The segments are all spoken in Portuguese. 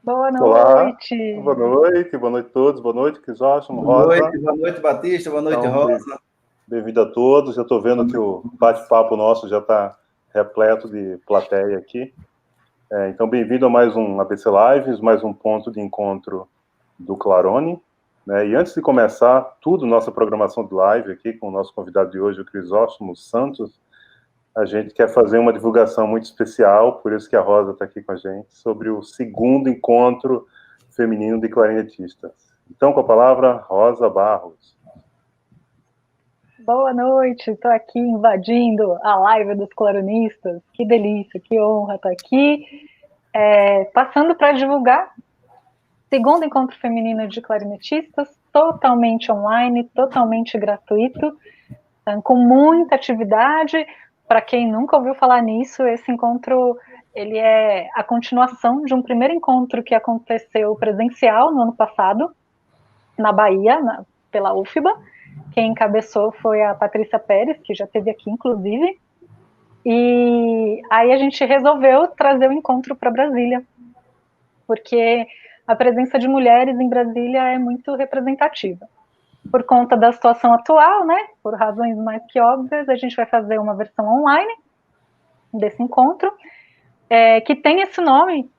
Boa Olá, noite. Boa noite a todos, boa noite, Crisóstomo, Rosa. Boa noite, Batista, boa noite, Rosa. Bem-vindo a todos, já estou vendo que o bate-papo nosso já está repleto de plateia aqui. Então, bem-vindo a mais um ABC Lives, mais um ponto de encontro do Clarone. E antes de começar tudo, nossa programação de live aqui com o nosso convidado de hoje, o Crisóstomo Santos, a gente quer fazer uma divulgação muito especial, por isso que a Rosa está aqui com a gente, sobre o segundo encontro feminino de clarinetistas. Então, com a palavra, Rosa Barros. Boa noite, estou aqui invadindo a live dos clarinistas. Que delícia, que honra estar aqui. Passando para divulgar segundo encontro feminino de clarinetistas, totalmente online, totalmente gratuito, com muita atividade. Para quem nunca ouviu falar nisso, esse encontro ele é a continuação de um primeiro encontro que aconteceu presencial no ano passado, na Bahia, pela UFBA. Quem encabeçou foi a Patrícia Pérez, que já esteve aqui, inclusive. E aí a gente resolveu trazer o encontro para Brasília, porque a presença de mulheres em Brasília é muito representativa. Por conta da situação atual, né, por razões mais que óbvias, a gente vai fazer uma versão online desse encontro, que tem esse nome,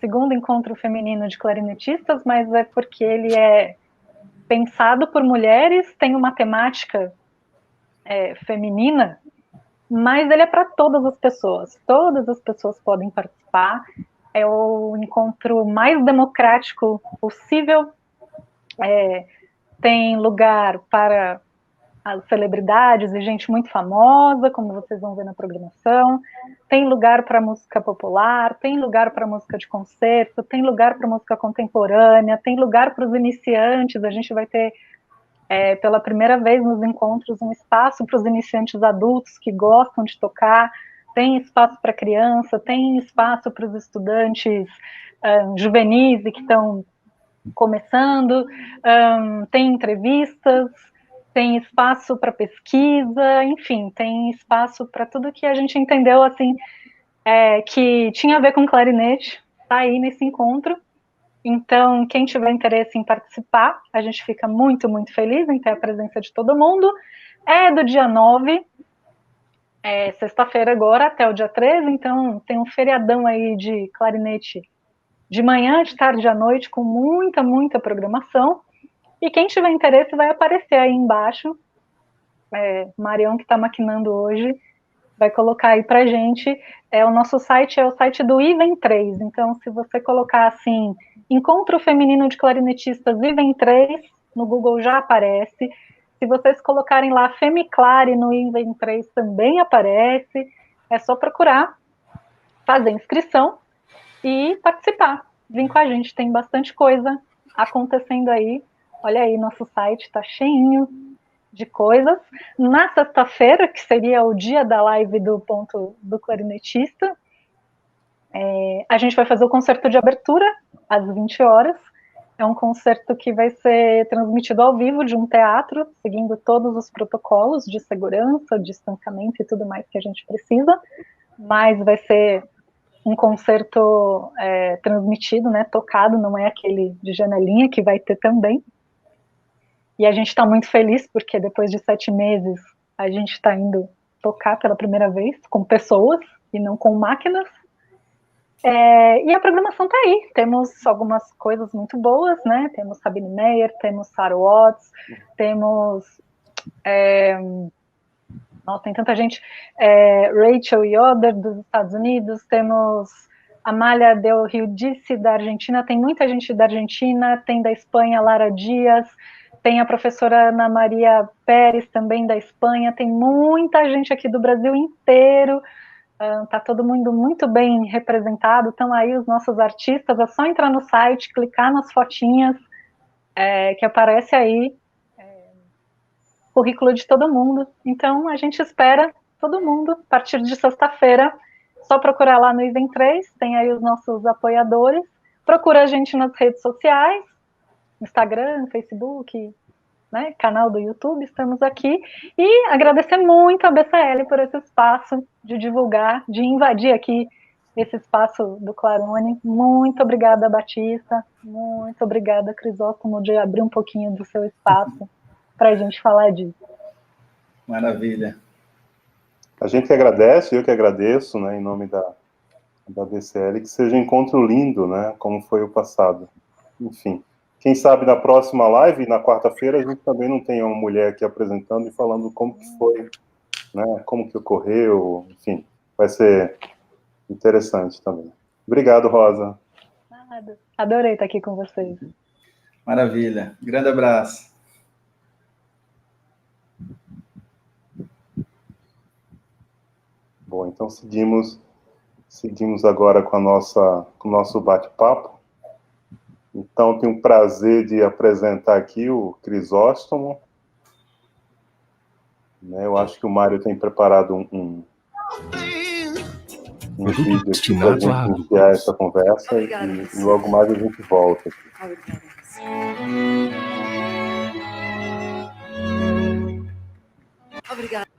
Segundo Encontro Feminino de Clarinetistas, mas é porque ele é pensado por mulheres, tem uma temática feminina, mas ele é para todas as pessoas podem participar, é o encontro mais democrático possível, tem lugar para as celebridades e gente muito famosa, como vocês vão ver na programação, tem lugar para música popular, tem lugar para música de concerto, tem lugar para música contemporânea, tem lugar para os iniciantes, a gente vai ter pela primeira vez nos encontros um espaço para os iniciantes adultos que gostam de tocar, tem espaço para criança, tem espaço para os estudantes juvenis e que estão começando, tem entrevistas, tem espaço para pesquisa, enfim, tem espaço para tudo que a gente entendeu assim que tinha a ver com clarinete, está aí nesse encontro. Então, quem tiver interesse em participar, a gente fica muito, muito feliz em ter a presença de todo mundo. É do dia 9, sexta-feira agora, até o dia 13, então tem um feriadão aí de clarinete de manhã, de tarde, à noite, com muita, muita programação. E quem tiver interesse vai aparecer aí embaixo. Marião, que está maquinando hoje, vai colocar aí pra gente. O nosso site é o site do Iven 3. Então, se você colocar assim, Encontro Feminino de Clarinetistas Iven 3, no Google já aparece. Se vocês colocarem lá Femiclare no Iven 3 também aparece. É só procurar, fazer inscrição e participar. Vem com a gente, tem bastante coisa acontecendo aí. Olha aí, nosso site está cheinho de coisas. Na sexta-feira, que seria o dia da live do ponto do clarinetista, a gente vai fazer o concerto de abertura às 20 horas. É um concerto que vai ser transmitido ao vivo de um teatro, seguindo todos os protocolos de segurança, distanciamento e tudo mais que a gente precisa, mas vai ser um concerto transmitido, né, tocado, não é aquele de janelinha que vai ter também. E a gente está muito feliz porque depois de 7 meses a gente está indo tocar pela primeira vez com pessoas e não com máquinas. E a programação está aí. Temos algumas coisas muito boas, né? Temos Sabine Meyer, temos Sarah Watts, temos tem tanta gente. Rachel Yoder dos Estados Unidos, temos Amália Del Rio disse, da Argentina, tem muita gente da Argentina, tem da Espanha, Lara Dias, tem a professora Ana Maria Pérez, também da Espanha, tem muita gente aqui do Brasil inteiro, tá todo mundo muito bem representado, estão aí os nossos artistas, é só entrar no site, clicar nas fotinhas, que aparece aí, currículo de todo mundo. Então, a gente espera todo mundo, a partir de sexta-feira, só procurar lá no Event 3, tem aí os nossos apoiadores, procura a gente nas redes sociais, Instagram, Facebook, né, canal do YouTube, estamos aqui, e agradecer muito a BCL por esse espaço de divulgar, de invadir aqui esse espaço do Clarone. Muito obrigada, Batista, muito obrigada, Crisóstomo, de abrir um pouquinho do seu espaço para a gente falar disso. Maravilha. A gente que agradece, eu que agradeço, né, em nome da BCL, que seja um encontro lindo, né, como foi o passado. Enfim, quem sabe na próxima live, na quarta-feira, a gente também não tem uma mulher aqui apresentando e falando como que foi, né, como que ocorreu, enfim, vai ser interessante também. Obrigado, Rosa. Nada. Adorei estar aqui com vocês. Maravilha. Grande abraço. Bom, então seguimos agora com o nosso bate-papo. Então, tenho o prazer de apresentar aqui o Crisóstomo. Né, eu acho que o Mário tem preparado um vídeo aqui para a gente iniciar essa conversa e logo mais a gente volta aqui. Obrigada.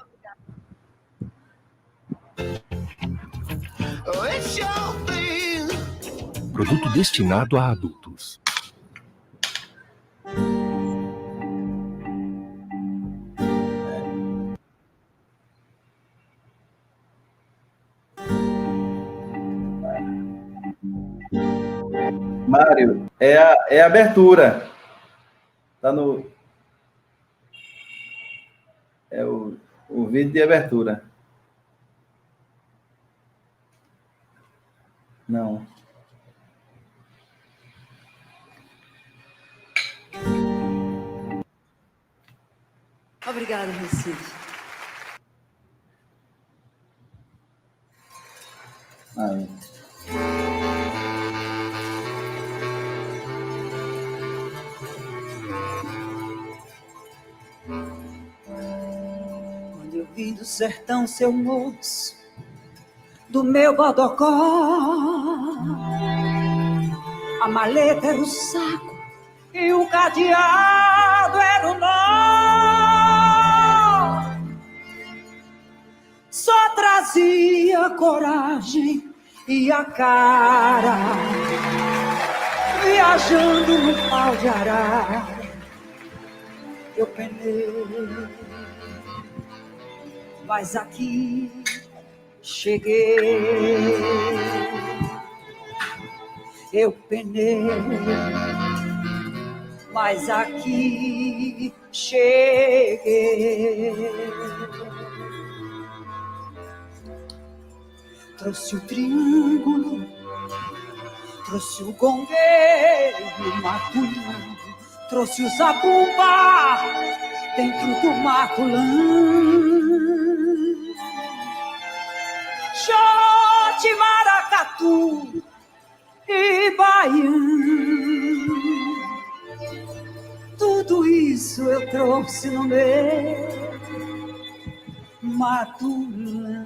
Produto destinado a adultos. Mário, é a abertura. Tá no... É o vídeo de abertura. Não. Obrigada, Recife. Aí. Quando eu vim do sertão, seu moço, do meu bodocó, a maleta era o saco e o cadeado era o nó. Só trazia coragem e a cara, viajando no pau de arara, eu penei, mas aqui cheguei. Eu penei, mas aqui cheguei. Trouxe o triângulo, trouxe o gongueiro matulando, trouxe o zabumba dentro do matulão. Xote, maracatu e baiano, tudo isso eu trouxe no meu matulão.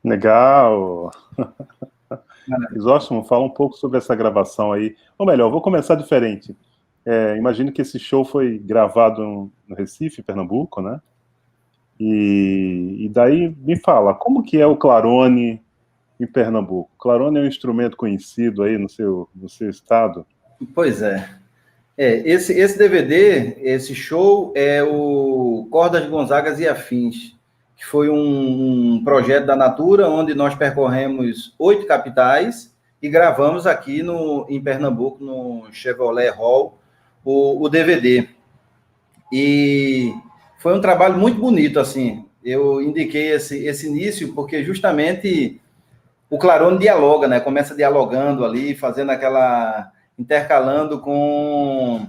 Legal. Crisóstomo, fala um pouco sobre essa gravação aí. Ou melhor, vou começar diferente. Imagino que esse show foi gravado no Recife, Pernambuco, né? E daí me fala, como que é o clarone em Pernambuco? O clarone é um instrumento conhecido aí no seu estado? Pois é. Esse DVD, esse show, é o Cordas Gonzagas e Afins, que foi um projeto da Natura, onde nós percorremos 8 capitais e gravamos aqui em Pernambuco, no Chevrolet Hall, o DVD. E foi um trabalho muito bonito, assim. Eu indiquei esse início porque justamente o Clarone dialoga, né? Começa dialogando ali, fazendo intercalando com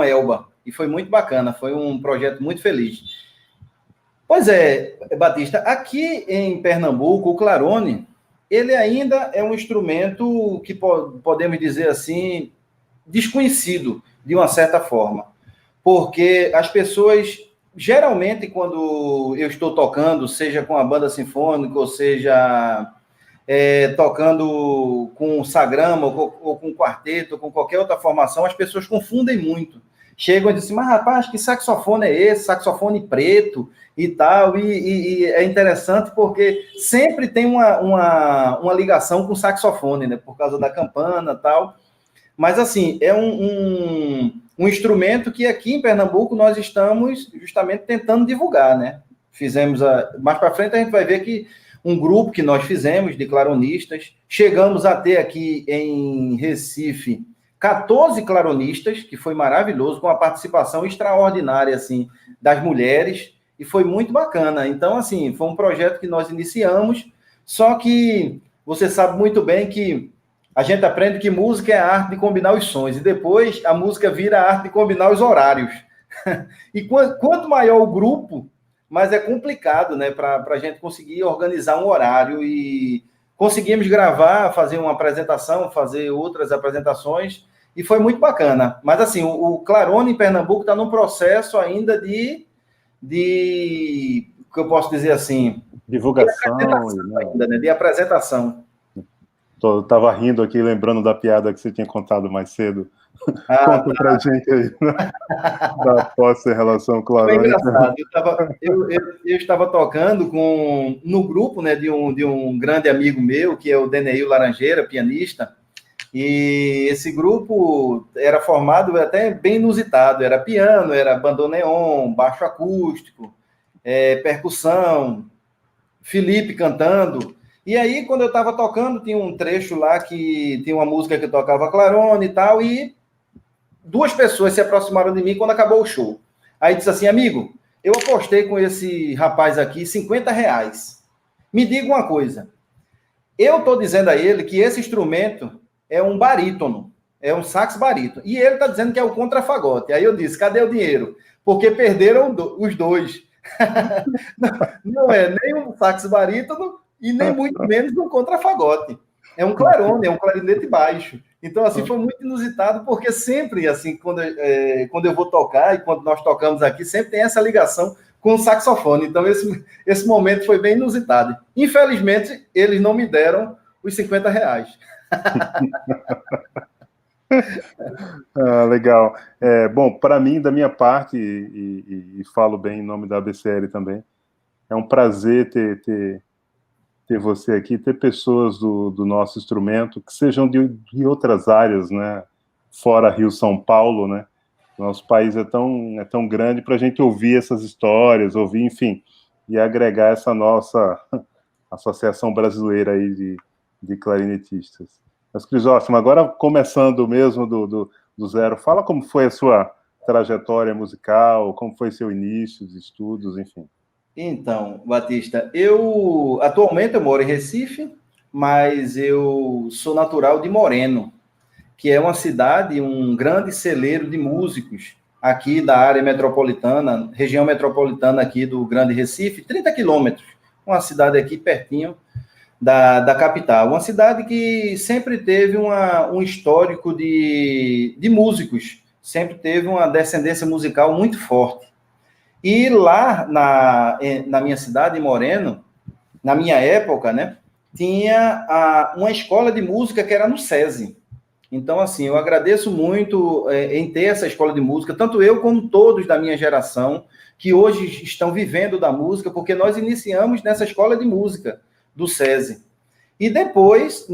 Elba. E foi muito bacana, foi um projeto muito feliz. Pois é, Batista, aqui em Pernambuco, o Clarone, ele ainda é um instrumento que podemos dizer assim, desconhecido, de uma certa forma. Porque as pessoas, geralmente, quando eu estou tocando, seja com a banda sinfônica, ou seja, tocando com sagrama, ou com quarteto, ou com qualquer outra formação, as pessoas confundem muito. Chegam e dizem, mas rapaz, que saxofone é esse? Saxofone preto e tal. E é interessante porque sempre tem uma ligação com o saxofone, né? Por causa da campana e tal. Mas, assim, é um instrumento que aqui em Pernambuco nós estamos justamente tentando divulgar, né? Mais para frente a gente vai ver que um grupo que nós fizemos de claronistas, chegamos a ter aqui em Recife 14 claronistas, que foi maravilhoso, com a participação extraordinária, assim, das mulheres, e foi muito bacana. Então, assim, foi um projeto que nós iniciamos, só que você sabe muito bem que a gente aprende que música é a arte de combinar os sons, e depois a música vira a arte de combinar os horários. E quanto maior o grupo, mais é complicado, né, para a gente conseguir organizar um horário, e conseguimos gravar, fazer uma apresentação, fazer outras apresentações, e foi muito bacana. Mas, assim, o Clarone em Pernambuco está num processo ainda de que eu posso dizer assim... Divulgação. Ainda, né? De apresentação. Eu estava rindo aqui, lembrando da piada que você tinha contado mais cedo. Conta pra gente aí, né? Da posse em relação ao Clarone. Foi engraçado. Eu estava tocando no grupo, né, de um grande amigo meu, que é o Deneil Laranjeira, pianista, e esse grupo era formado até bem inusitado, era piano, era bandoneon, baixo acústico, percussão, Felipe cantando. E aí, quando eu estava tocando, tinha um trecho lá que tinha uma música que tocava Clarone e tal, e 2 pessoas se aproximaram de mim quando acabou o show. Aí disse assim, amigo, eu apostei com esse rapaz aqui R$50. Me diga uma coisa, eu estou dizendo a ele que esse instrumento é um barítono, é um sax barítono, e ele está dizendo que é o contrafagote. Aí eu disse, cadê o dinheiro? Porque perderam os 2. Não é nem um sax barítono e nem muito menos um contrafagote. É um clarone, é um clarinete baixo. Então, assim, foi muito inusitado, porque sempre, assim, quando eu vou tocar, e quando nós tocamos aqui, sempre tem essa ligação com o saxofone. Então, esse momento foi bem inusitado. Infelizmente, eles não me deram os R$50. Legal. Bom, para mim, da minha parte, e falo bem em nome da ABCL também, é um prazer ter você aqui, ter pessoas do nosso instrumento que sejam de outras áreas, né? Fora Rio, São Paulo, né? Nosso país é tão grande para a gente ouvir essas histórias, enfim, e agregar essa nossa associação brasileira aí de clarinetistas. Mas, Crisóstomo, agora começando mesmo do zero, fala como foi a sua trajetória musical, como foi seu início, os estudos, enfim. Então, Batista, atualmente eu moro em Recife, mas eu sou natural de Moreno, que é uma cidade, um grande celeiro de músicos aqui da área metropolitana, região metropolitana aqui do Grande Recife, 30 quilômetros, uma cidade aqui pertinho da capital. Uma cidade que sempre teve um histórico de músicos, sempre teve uma descendência musical muito forte. E lá na minha cidade, em Moreno, na minha época, né, tinha uma escola de música que era no SESI. Então, assim, eu agradeço muito em ter essa escola de música, tanto eu como todos da minha geração, que hoje estão vivendo da música, porque nós iniciamos nessa escola de música do SESI. E depois,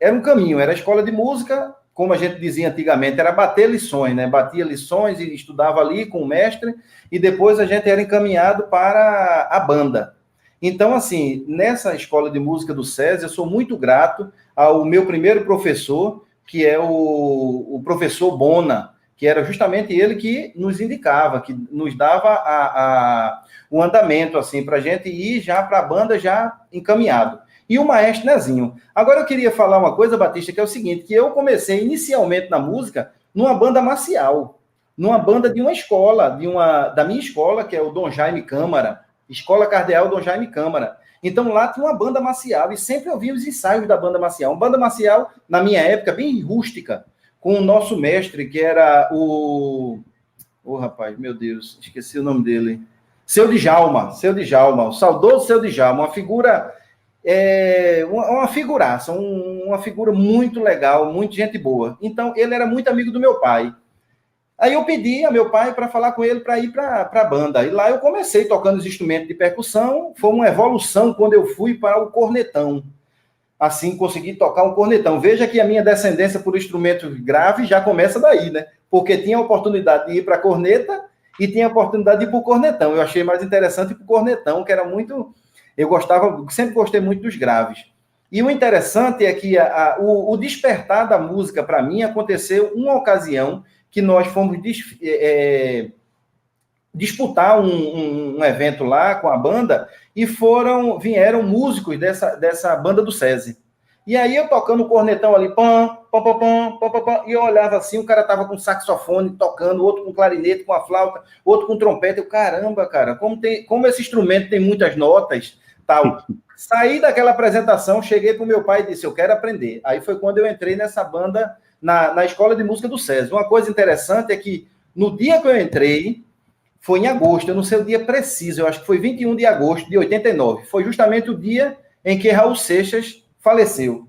era um caminho, era a escola de música, como a gente dizia antigamente, era bater lições, né? Batia lições e estudava ali com o mestre, e depois a gente era encaminhado para a banda. Então, assim, nessa escola de música do SESI, eu sou muito grato ao meu primeiro professor, que é o professor Bona, que era justamente ele que nos indicava, que nos dava o andamento, assim, para a gente ir já para a banda já encaminhado. E o maestro Nezinho. Agora eu queria falar uma coisa, Batista, que é o seguinte, que eu comecei inicialmente na música numa banda marcial, numa banda de uma escola, da minha escola, que é o Dom Jaime Câmara, Escola Cardeal Dom Jaime Câmara. Então lá tinha uma banda marcial e sempre eu via os ensaios da banda marcial. Uma banda marcial, na minha época, bem rústica, com o nosso mestre, que era o rapaz, meu Deus, esqueci o nome dele. Seu Djalma, o saudoso Seu Djalma, uma figura, uma figuraça, uma figura muito legal, muito gente boa. Então, ele era muito amigo do meu pai. Aí eu pedi a meu pai para falar com ele para ir para a banda. E lá eu comecei tocando os instrumentos de percussão. Foi uma evolução quando eu fui para o cornetão. Assim, consegui tocar um cornetão. Veja que a minha descendência por instrumento grave já começa daí, né? Porque tinha a oportunidade de ir para a corneta e tinha a oportunidade de ir para o cornetão. Eu achei mais interessante ir para o cornetão, que era muito... Eu sempre gostei muito dos graves. E o interessante é que o despertar da música, para mim, aconteceu uma ocasião que nós fomos disputar um evento lá com a banda e vieram músicos dessa banda do SESI. E aí eu tocando o cornetão ali, pam, pam, pam, pam, pam, pam, pam, e eu olhava assim, o cara tava com saxofone tocando, outro com clarinete, com a flauta, outro com trompete. Eu, caramba, cara, como esse instrumento tem muitas notas, tal. Saí daquela apresentação, cheguei pro meu pai e disse, eu quero aprender. Aí foi quando eu entrei nessa banda, na escola de música do SESI. Uma coisa interessante é que no dia que eu entrei, foi em agosto, eu não sei o dia preciso, eu acho que foi 21 de agosto de 89. Foi justamente o dia em que Raul Seixas faleceu.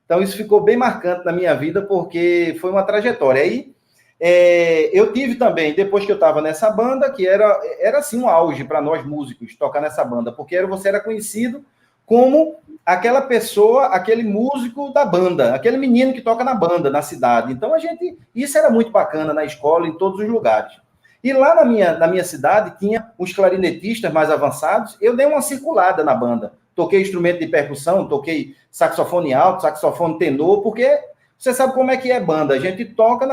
Então isso ficou bem marcante na minha vida, porque foi uma trajetória. Aí eu tive também, depois que eu estava nessa banda, que era assim um auge para nós músicos, tocar nessa banda, porque você era conhecido como aquela pessoa, aquele músico da banda, aquele menino que toca na banda, na cidade. Então, isso era muito bacana na escola, em todos os lugares. E lá na minha cidade, tinha os clarinetistas mais avançados, eu dei uma circulada na banda. Toquei instrumento de percussão, toquei saxofone alto, saxofone tenor, porque você sabe como é que é banda, a gente toca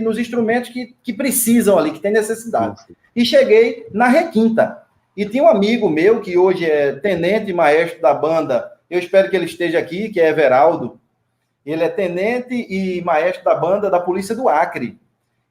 nos instrumentos que precisam ali, que tem necessidade. E cheguei na requinta. E tinha um amigo meu, que hoje é tenente e maestro da banda, eu espero que ele esteja aqui, que é Everaldo. Ele é tenente e maestro da banda da Polícia do Acre.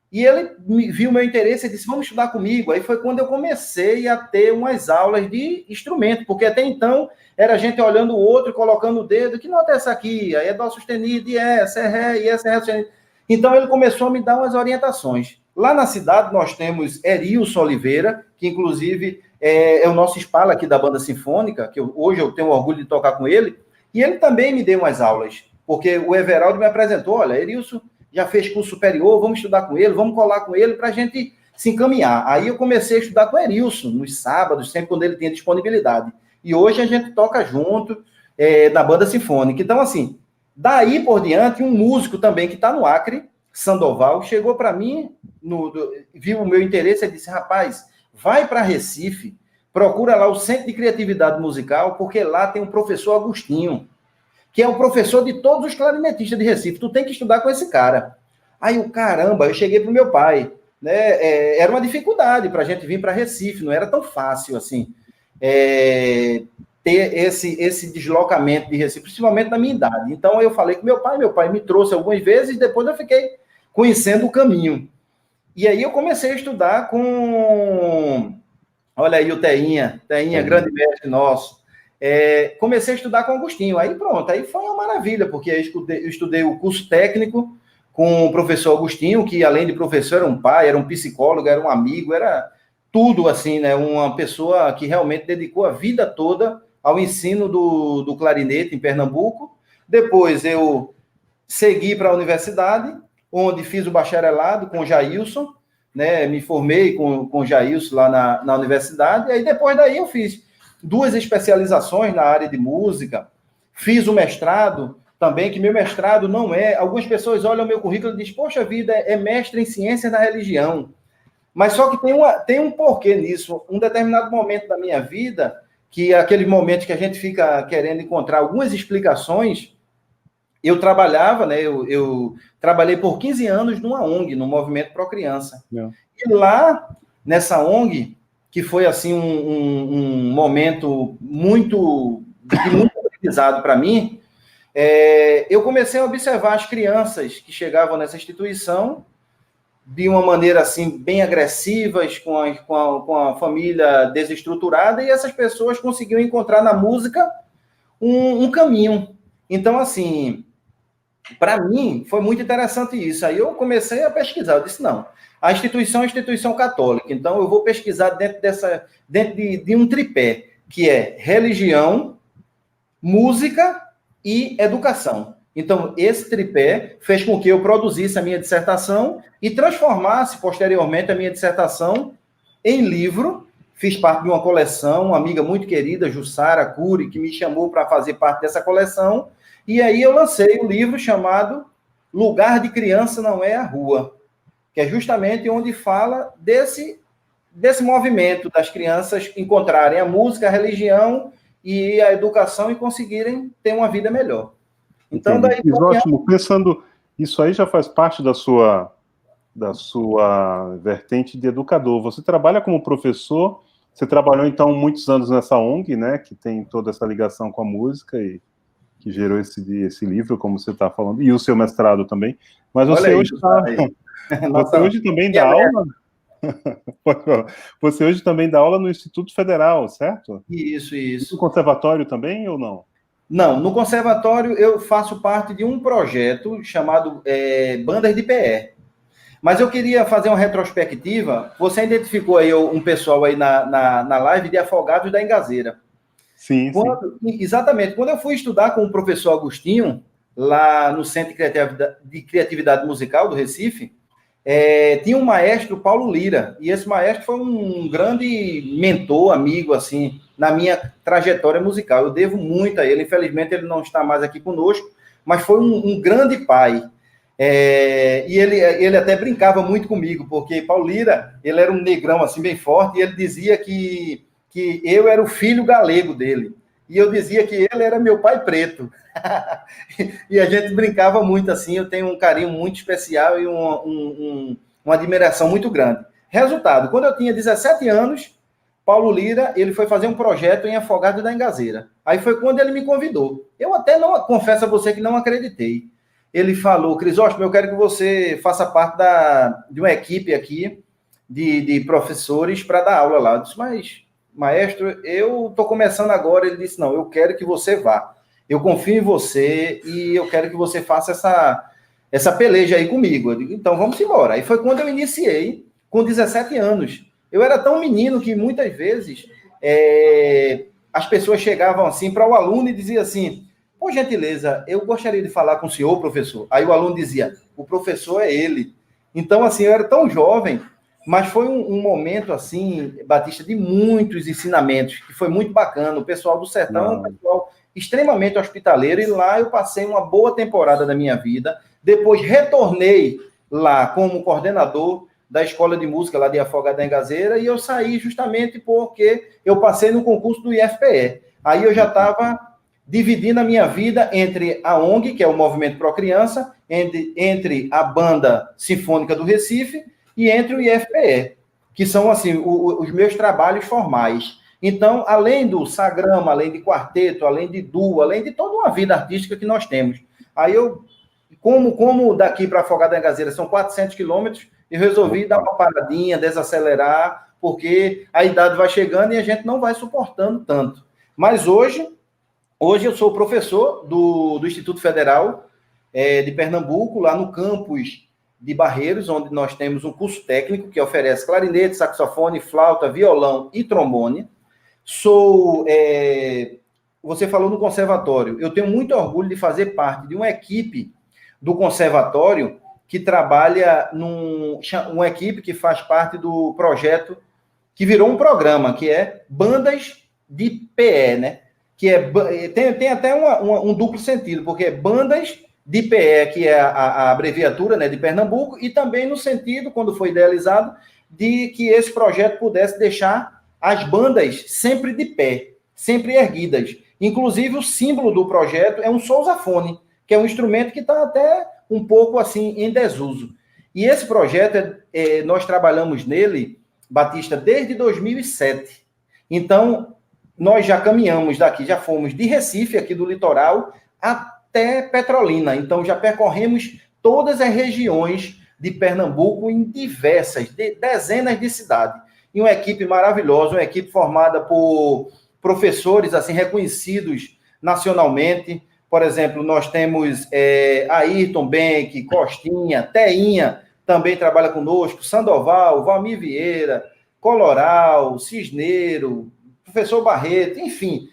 E ele viu meu interesse e disse, vamos estudar comigo. Aí foi quando eu comecei a ter umas aulas de instrumento, porque até então era a gente olhando o outro, colocando o dedo, que nota é essa aqui? Aí é dó sustenido, e essa é ré, e essa é ré sustenido. Então ele começou a me dar umas orientações. Lá na cidade nós temos Erilson Oliveira, que inclusive é o nosso espala aqui da banda sinfônica, que hoje eu tenho orgulho de tocar com ele, e ele também me deu umas aulas, porque o Everaldo me apresentou, olha, Erilson já fez curso superior, vamos estudar com ele, vamos colar com ele para a gente se encaminhar. Aí eu comecei a estudar com o Erilson, nos sábados, sempre quando ele tinha disponibilidade. E hoje a gente toca junto na banda sinfônica. Então, assim, daí por diante, um músico também que está no Acre, Sandoval, chegou para mim, viu o meu interesse e disse, rapaz, vai para Recife, procura lá o Centro de Criatividade Musical, porque lá tem um professor Agostinho, que é o professor de todos os clarinetistas de Recife. Tu tem que estudar com esse cara. Aí, caramba, eu cheguei pro meu pai. Né? Era uma dificuldade para a gente vir para Recife, não era tão fácil assim, ter esse deslocamento de Recife, principalmente na minha idade. Então, eu falei com meu pai me trouxe algumas vezes, e depois eu fiquei conhecendo o caminho. E aí eu comecei a estudar com... Olha aí o Teinha, grande mestre nosso. Comecei a estudar com o Agostinho, aí pronto, aí foi uma maravilha, porque eu estudei o curso técnico com o professor Agostinho, que além de professor era um pai, era um psicólogo, era um amigo, era tudo assim, né? Uma pessoa que realmente dedicou a vida toda ao ensino do clarinete em Pernambuco. Depois eu segui para a universidade, onde fiz o bacharelado com o Jailson, né? Me formei com o Jailson lá na universidade, e aí depois daí eu fiz 2 especializações na área de música, fiz o mestrado também que meu mestrado não é... Algumas pessoas olham o meu currículo e dizem, poxa vida, é mestre em ciência da religião. Mas só que tem um porquê nisso. Um determinado momento da minha vida, que é aquele momento que a gente fica querendo encontrar algumas explicações, eu trabalhava, né? Eu trabalhei por 15 anos numa ONG, no Movimento Pro Criança. E lá, nessa ONG, que foi assim um momento de muito aprendizado para mim, eu comecei a observar as crianças que chegavam nessa instituição de uma maneira assim bem agressivas, com a família desestruturada, e essas pessoas conseguiam encontrar na música um caminho. Então, assim, para mim, foi muito interessante isso. Aí eu comecei a pesquisar. Eu disse, não, a instituição é uma instituição católica, então eu vou pesquisar dentro de um tripé, que é religião, música e educação. Então, esse tripé fez com que eu produzisse a minha dissertação e transformasse, posteriormente, a minha dissertação em livro. Fiz parte de uma coleção, uma amiga muito querida, Jussara Cury, que me chamou para fazer parte dessa coleção, e aí eu lancei um livro chamado Lugar de Criança Não é a Rua, que é justamente onde fala desse movimento das crianças encontrarem a música, a religião e a educação e conseguirem ter uma vida melhor. Então, daí... Ótimo, pensando, isso aí já faz parte da sua vertente de educador. Você trabalha como professor, você trabalhou, então, muitos anos nessa ONG, né, que tem toda essa ligação com a música e que gerou esse livro, como você está falando, e o seu mestrado também. Mas você hoje você hoje também dá aula... Você hoje também dá aula no Instituto Federal, certo? Isso. No conservatório também, ou não? Não, no conservatório eu faço parte de um projeto chamado Bandas de PE. Mas eu queria fazer uma retrospectiva. Você identificou aí um pessoal aí na live de Afogados da Engazeira. Sim. Exatamente. Quando eu fui estudar com o professor Agostinho, lá no Centro de Criatividade Musical do Recife, tinha um maestro, Paulo Lira, e esse maestro foi um grande mentor, amigo, assim, na minha trajetória musical. Eu devo muito a ele. Infelizmente, ele não está mais aqui conosco, mas foi um grande pai. E ele até brincava muito comigo, porque Paulo Lira, ele era um negrão, assim, bem forte, e ele dizia que eu era o filho galego dele. E eu dizia que ele era meu pai preto. E a gente brincava muito assim. Eu tenho um carinho muito especial e uma admiração muito grande. Resultado, quando eu tinha 17 anos, Paulo Lira, ele foi fazer um projeto em Afogados da Engazeira. Aí foi quando ele me convidou. Eu até não, confesso a você que não acreditei. Ele falou, Crisóstomo, eu quero que você faça parte de uma equipe aqui de professores para dar aula lá. Eu disse, mas, maestro, eu estou começando agora. Ele disse, não, eu quero que você vá. Eu confio em você e eu quero que você faça essa peleja aí comigo. Eu digo, então vamos embora. Aí foi quando eu iniciei, com 17 anos. Eu era tão menino que muitas vezes as pessoas chegavam assim para o aluno e diziam assim, por gentileza, eu gostaria de falar com o senhor, professor. Aí o aluno dizia, o professor é ele. Então, assim, eu era tão jovem, mas foi um momento, assim, Batista, de muitos ensinamentos, que foi muito bacana. O pessoal do sertão é um pessoal extremamente hospitaleiro, e lá eu passei uma boa temporada da minha vida. Depois retornei lá como coordenador da Escola de Música lá de Afogados da Engazeira, e eu saí justamente porque eu passei no concurso do IFPE. Aí eu já estava dividindo a minha vida entre a ONG, que é o Movimento Pro Criança, entre a Banda Sinfônica do Recife e entre o IFPE, que são assim os meus trabalhos formais. Então, além do sagrama, além de quarteto, além de duo, além de toda uma vida artística que nós temos. Aí eu, como daqui para Afogados da Engazeira são 400 quilômetros, eu resolvi dar uma paradinha, desacelerar, porque a idade vai chegando e a gente não vai suportando tanto. Mas hoje eu sou professor do Instituto Federal de Pernambuco, lá no campus de Barreiros, onde nós temos um curso técnico que oferece clarinete, saxofone, flauta, violão e trombone. Você falou no conservatório. Eu tenho muito orgulho de fazer parte de uma equipe do conservatório que trabalha uma equipe que faz parte do projeto que virou um programa, que é Bandas de PE, né? que tem até um duplo sentido, porque é bandas de PE, que é a abreviatura, né, de Pernambuco, e também no sentido, quando foi idealizado, de que esse projeto pudesse deixar as bandas sempre de pé, sempre erguidas. Inclusive, o símbolo do projeto é um sousafone, que é um instrumento que está até um pouco assim em desuso. E esse projeto, nós trabalhamos nele, Batista, desde 2007. Então, nós já caminhamos daqui, já fomos de Recife, aqui do litoral, até Petrolina. Então, já percorremos todas as regiões de Pernambuco em dezenas de cidades. E uma equipe maravilhosa, uma equipe formada por professores assim reconhecidos nacionalmente. Por exemplo, nós temos Ayrton Benck, Costinha, Teinha, também trabalha conosco, Sandoval, Valmir Vieira, Coloral, Cisneiro, professor Barreto, enfim,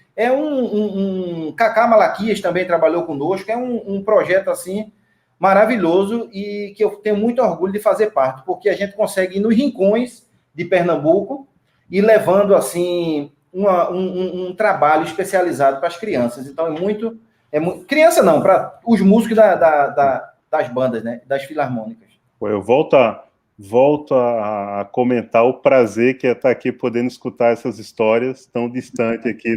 Cacá Malaquias também trabalhou conosco, é um projeto assim maravilhoso e que eu tenho muito orgulho de fazer parte, porque a gente consegue ir nos rincões de Pernambuco e levando assim um trabalho especializado para as crianças. Então é muito criança não, para os músicos das bandas, né, das filarmônicas. Eu volto a comentar o prazer que é estar aqui podendo escutar essas histórias tão distantes aqui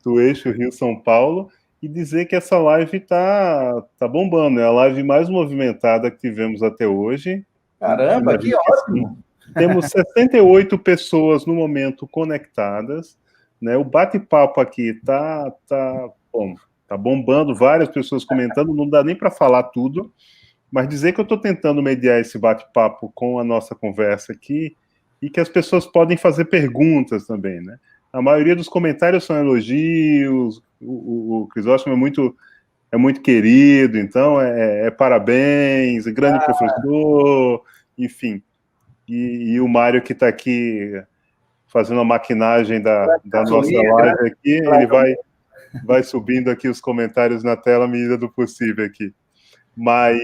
do eixo Rio-São Paulo e dizer que essa live tá bombando, é a live mais movimentada que tivemos até hoje. Caramba, que ótimo! Temos 68 pessoas no momento conectadas, né? O bate-papo aqui tá bombando, várias pessoas comentando, não dá nem para falar tudo, mas dizer que eu estou tentando mediar esse bate-papo com a nossa conversa aqui e que as pessoas podem fazer perguntas também, né? A maioria dos comentários são elogios, o Crisóstomo é muito querido, então parabéns, grande professor, enfim. E o Mário que está aqui fazendo a maquinagem da nossa live aqui, ele vai subindo aqui os comentários na tela à medida do possível aqui. Mas,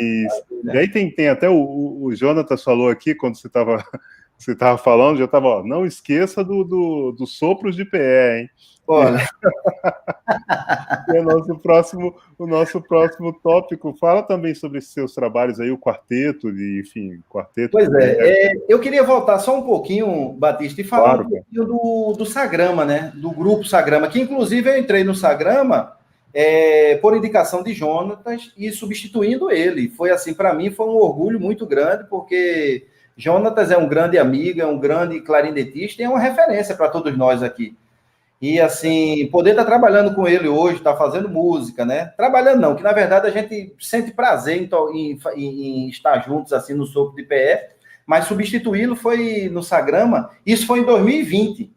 e aí tem até o Jonatas falou aqui, quando você estava falando, já estava, não esqueça dos sopros de PE, hein? Olha. É o nosso próximo tópico. Fala também sobre seus trabalhos aí, o quarteto, quarteto. Pois eu queria voltar só um pouquinho, Batista, e falar um pouquinho do Sagrama, né? Do grupo Sagrama, que inclusive eu entrei no Sagrama por indicação de Jonatas e substituindo ele. Foi assim, para mim, foi um orgulho muito grande, porque Jonatas é um grande amigo, é um grande clarinetista e é uma referência para todos nós aqui. E, assim, poder estar trabalhando com ele hoje, estar fazendo música, né? Trabalhando não, que na verdade a gente sente prazer em estar juntos, assim, no sopro de PE, mas substituí-lo foi no Sagrama, isso foi em 2020.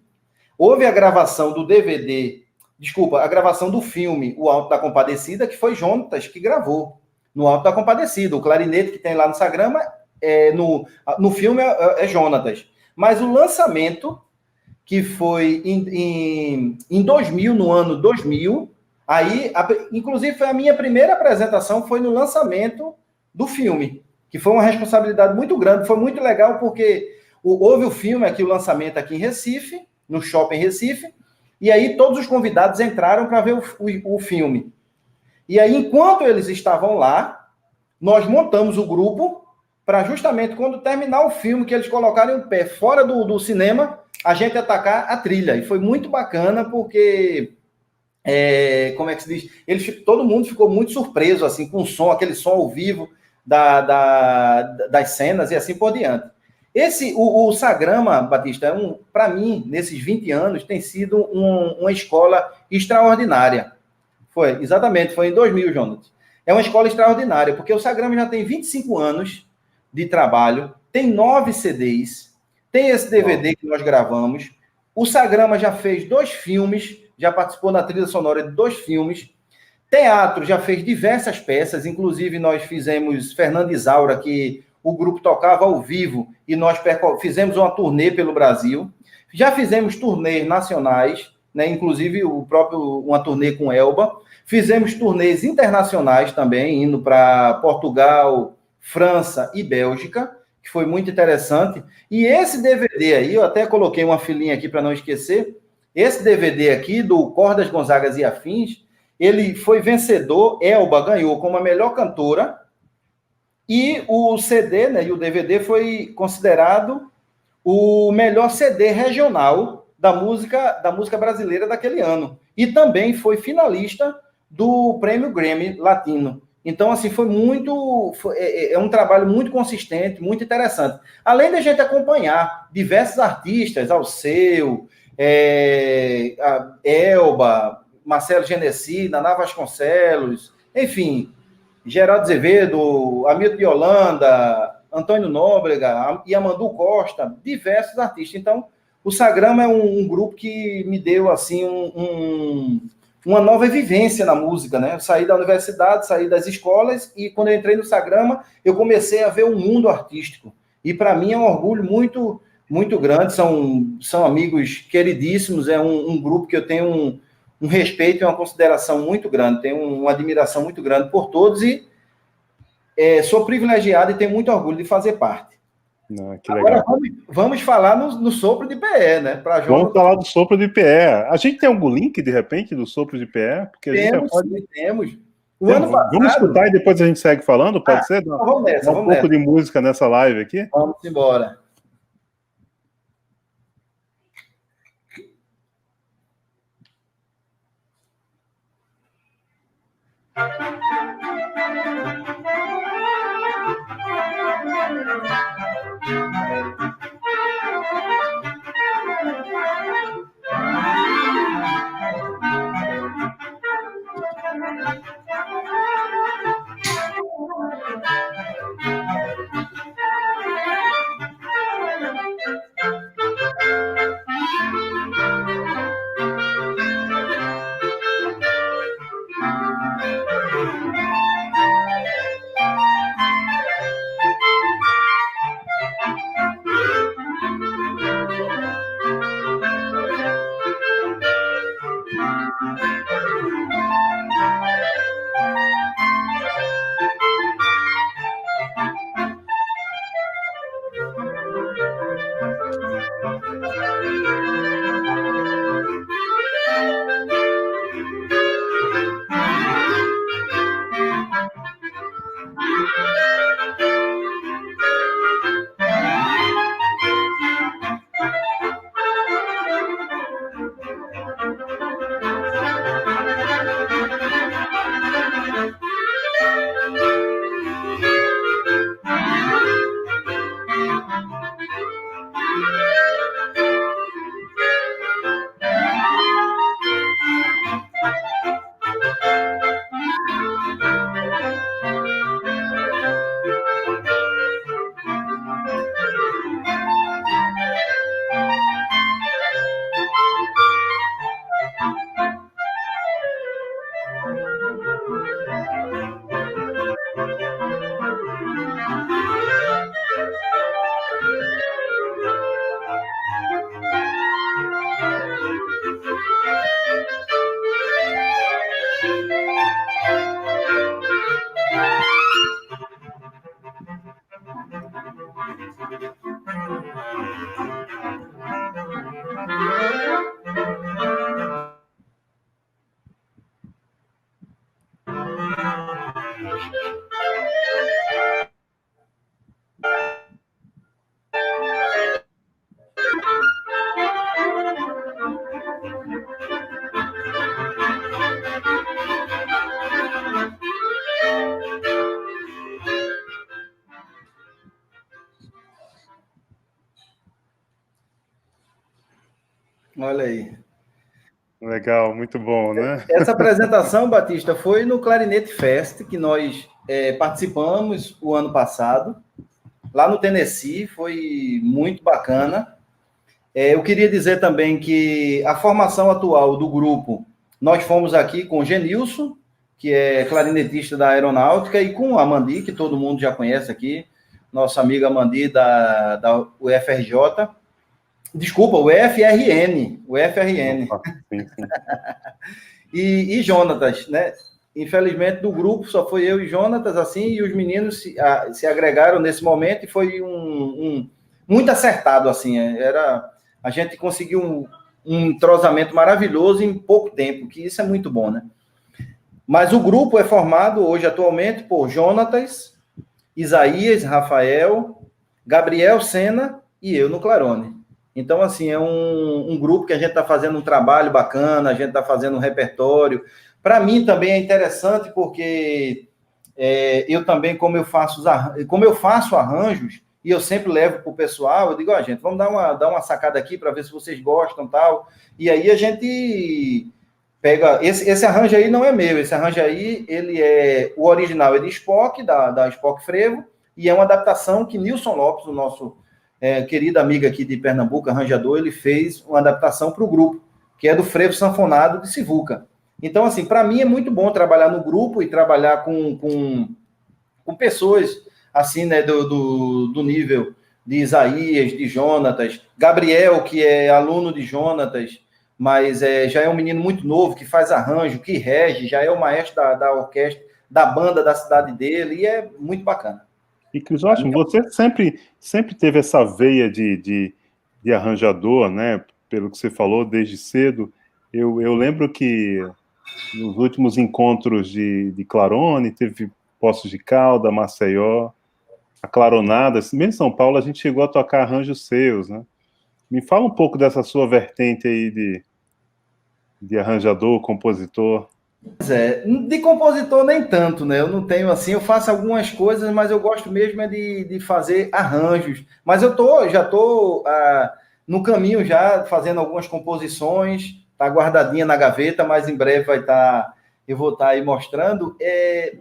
Houve a gravação do DVD, a gravação do filme O Alto da Compadecida, que foi Jonatas que gravou, no Alto da Compadecida. O clarinete que tem lá no Sagrama, no filme é Jonatas. Mas o lançamento, que foi em 2000, no ano 2000, aí, inclusive, foi a minha primeira apresentação, foi no lançamento do filme, que foi uma responsabilidade muito grande, foi muito legal, porque houve o filme aqui, o lançamento aqui em Recife, no Shopping Recife, e aí todos os convidados entraram para ver o filme. E aí, enquanto eles estavam lá, nós montamos o grupo para justamente quando terminar o filme, que eles colocarem o pé fora do cinema, a gente atacar a trilha. E foi muito bacana, porque, como é que se diz? Todo mundo ficou muito surpreso, assim, com o som, aquele som ao vivo das cenas e assim por diante. O Sagrama, Batista, para mim, nesses 20 anos, tem sido uma escola extraordinária. Foi em 2000, Jonas. É uma escola extraordinária, porque o Sagrama já tem 25 anos de trabalho, tem 9 CDs, tem esse DVD que nós gravamos. O Sagrama já fez 2 filmes, já participou na trilha sonora de 2 filmes. Teatro, já fez diversas peças, inclusive nós fizemos Fernando Isaura, que o grupo tocava ao vivo, e nós fizemos uma turnê pelo Brasil. Já fizemos turnês nacionais, né, inclusive uma turnê com Elba. Fizemos turnês internacionais também, indo para Portugal, França e Bélgica, que foi muito interessante. E esse DVD aí, eu até coloquei uma filinha aqui para não esquecer, Esse DVD aqui, do Cordas Gonzagas e Afins, ele foi vencedor, Elba ganhou como a melhor cantora, e o CD, né, e o DVD foi considerado o melhor CD regional da música brasileira daquele ano. E também foi finalista do Prêmio Grammy Latino. Então, assim, é um trabalho muito consistente, muito interessante. Além da gente acompanhar diversos artistas, Alceu, a Elba, Marcelo Genesi, Naná Vasconcelos, enfim, Geraldo Azevedo, Hamilton de Holanda, Antônio Nóbrega, Yamandu Costa, diversos artistas. Então, o Sagrama é um grupo que me deu, assim, uma nova vivência na música, né? Eu saí da universidade, saí das escolas, e quando eu entrei no Sagrama, eu comecei a ver o mundo artístico. E, para mim, é um orgulho muito, muito grande, são amigos queridíssimos, é um grupo que eu tenho um respeito e uma consideração muito grande, tenho uma admiração muito grande por todos, e sou privilegiado e tenho muito orgulho de fazer parte. Que legal. Agora vamos falar no Sopro de PE, né? Vamos falar do Sopro de PE. A gente tem algum link, de repente, do Sopro de PE? Porque temos. Vamos escutar e depois a gente segue falando, pode ser? Vamos nessa, um pouco de música nessa live aqui? Vamos embora. Olha aí. Legal, muito bom, né? Essa apresentação, Batista, foi no Clarinete Fest, que nós participamos o ano passado, lá no Tennessee, foi muito bacana. Eu queria dizer também que a formação atual do grupo, nós fomos aqui com o Genilson, que é clarinetista da Aeronáutica, e com a Amandi, que todo mundo já conhece aqui, nossa amiga Amandi da UFRJ. Desculpa, o FRN. Sim. E Jonatas, né? Infelizmente, do grupo só foi eu e Jonatas, assim, e os meninos se agregaram nesse momento, e foi muito acertado, assim. A gente conseguiu entrosamento maravilhoso em pouco tempo, que isso é muito bom, né? Mas o grupo é formado hoje, atualmente, por Jonatas, Isaías, Rafael, Gabriel Sena e eu no Clarone. Então, assim, é um grupo que a gente está fazendo um trabalho bacana, a gente está fazendo um repertório. Para mim também é interessante, porque eu também, como eu faço arranjos, e eu sempre levo para o pessoal, eu digo, gente, vamos dar uma sacada aqui para ver se vocês gostam e tal. E aí a gente pega... Esse arranjo aí não é meu, esse arranjo aí, o original é de Spock, da Spock Frevo, e é uma adaptação que Nilson Lopes, o nosso querido amigo aqui de Pernambuco, arranjador, ele fez uma adaptação para o grupo, que é do Frevo Sanfonado de Sivuca. Então, assim, para mim é muito bom trabalhar no grupo e trabalhar com pessoas, assim, né, do nível de Isaías, de Jonatas, Gabriel, que é aluno de Jonatas, mas já é um menino muito novo, que faz arranjo, que rege, já é o maestro da orquestra, da banda da cidade dele, e é muito bacana. E, Crisóstomo, você sempre teve essa veia de arranjador, né? Pelo que você falou, desde cedo. Eu lembro que nos últimos encontros de Clarone, teve Poços de Calda, Maceió, a Claronada, mesmo em São Paulo, a gente chegou a tocar arranjos seus, né? Me fala um pouco dessa sua vertente aí de arranjador, compositor. De compositor nem tanto, né? Eu não tenho assim, eu faço algumas coisas, mas eu gosto mesmo de fazer arranjos. Mas eu já tô no caminho já, fazendo algumas composições, tá guardadinha na gaveta, mas em breve eu vou estar aí mostrando.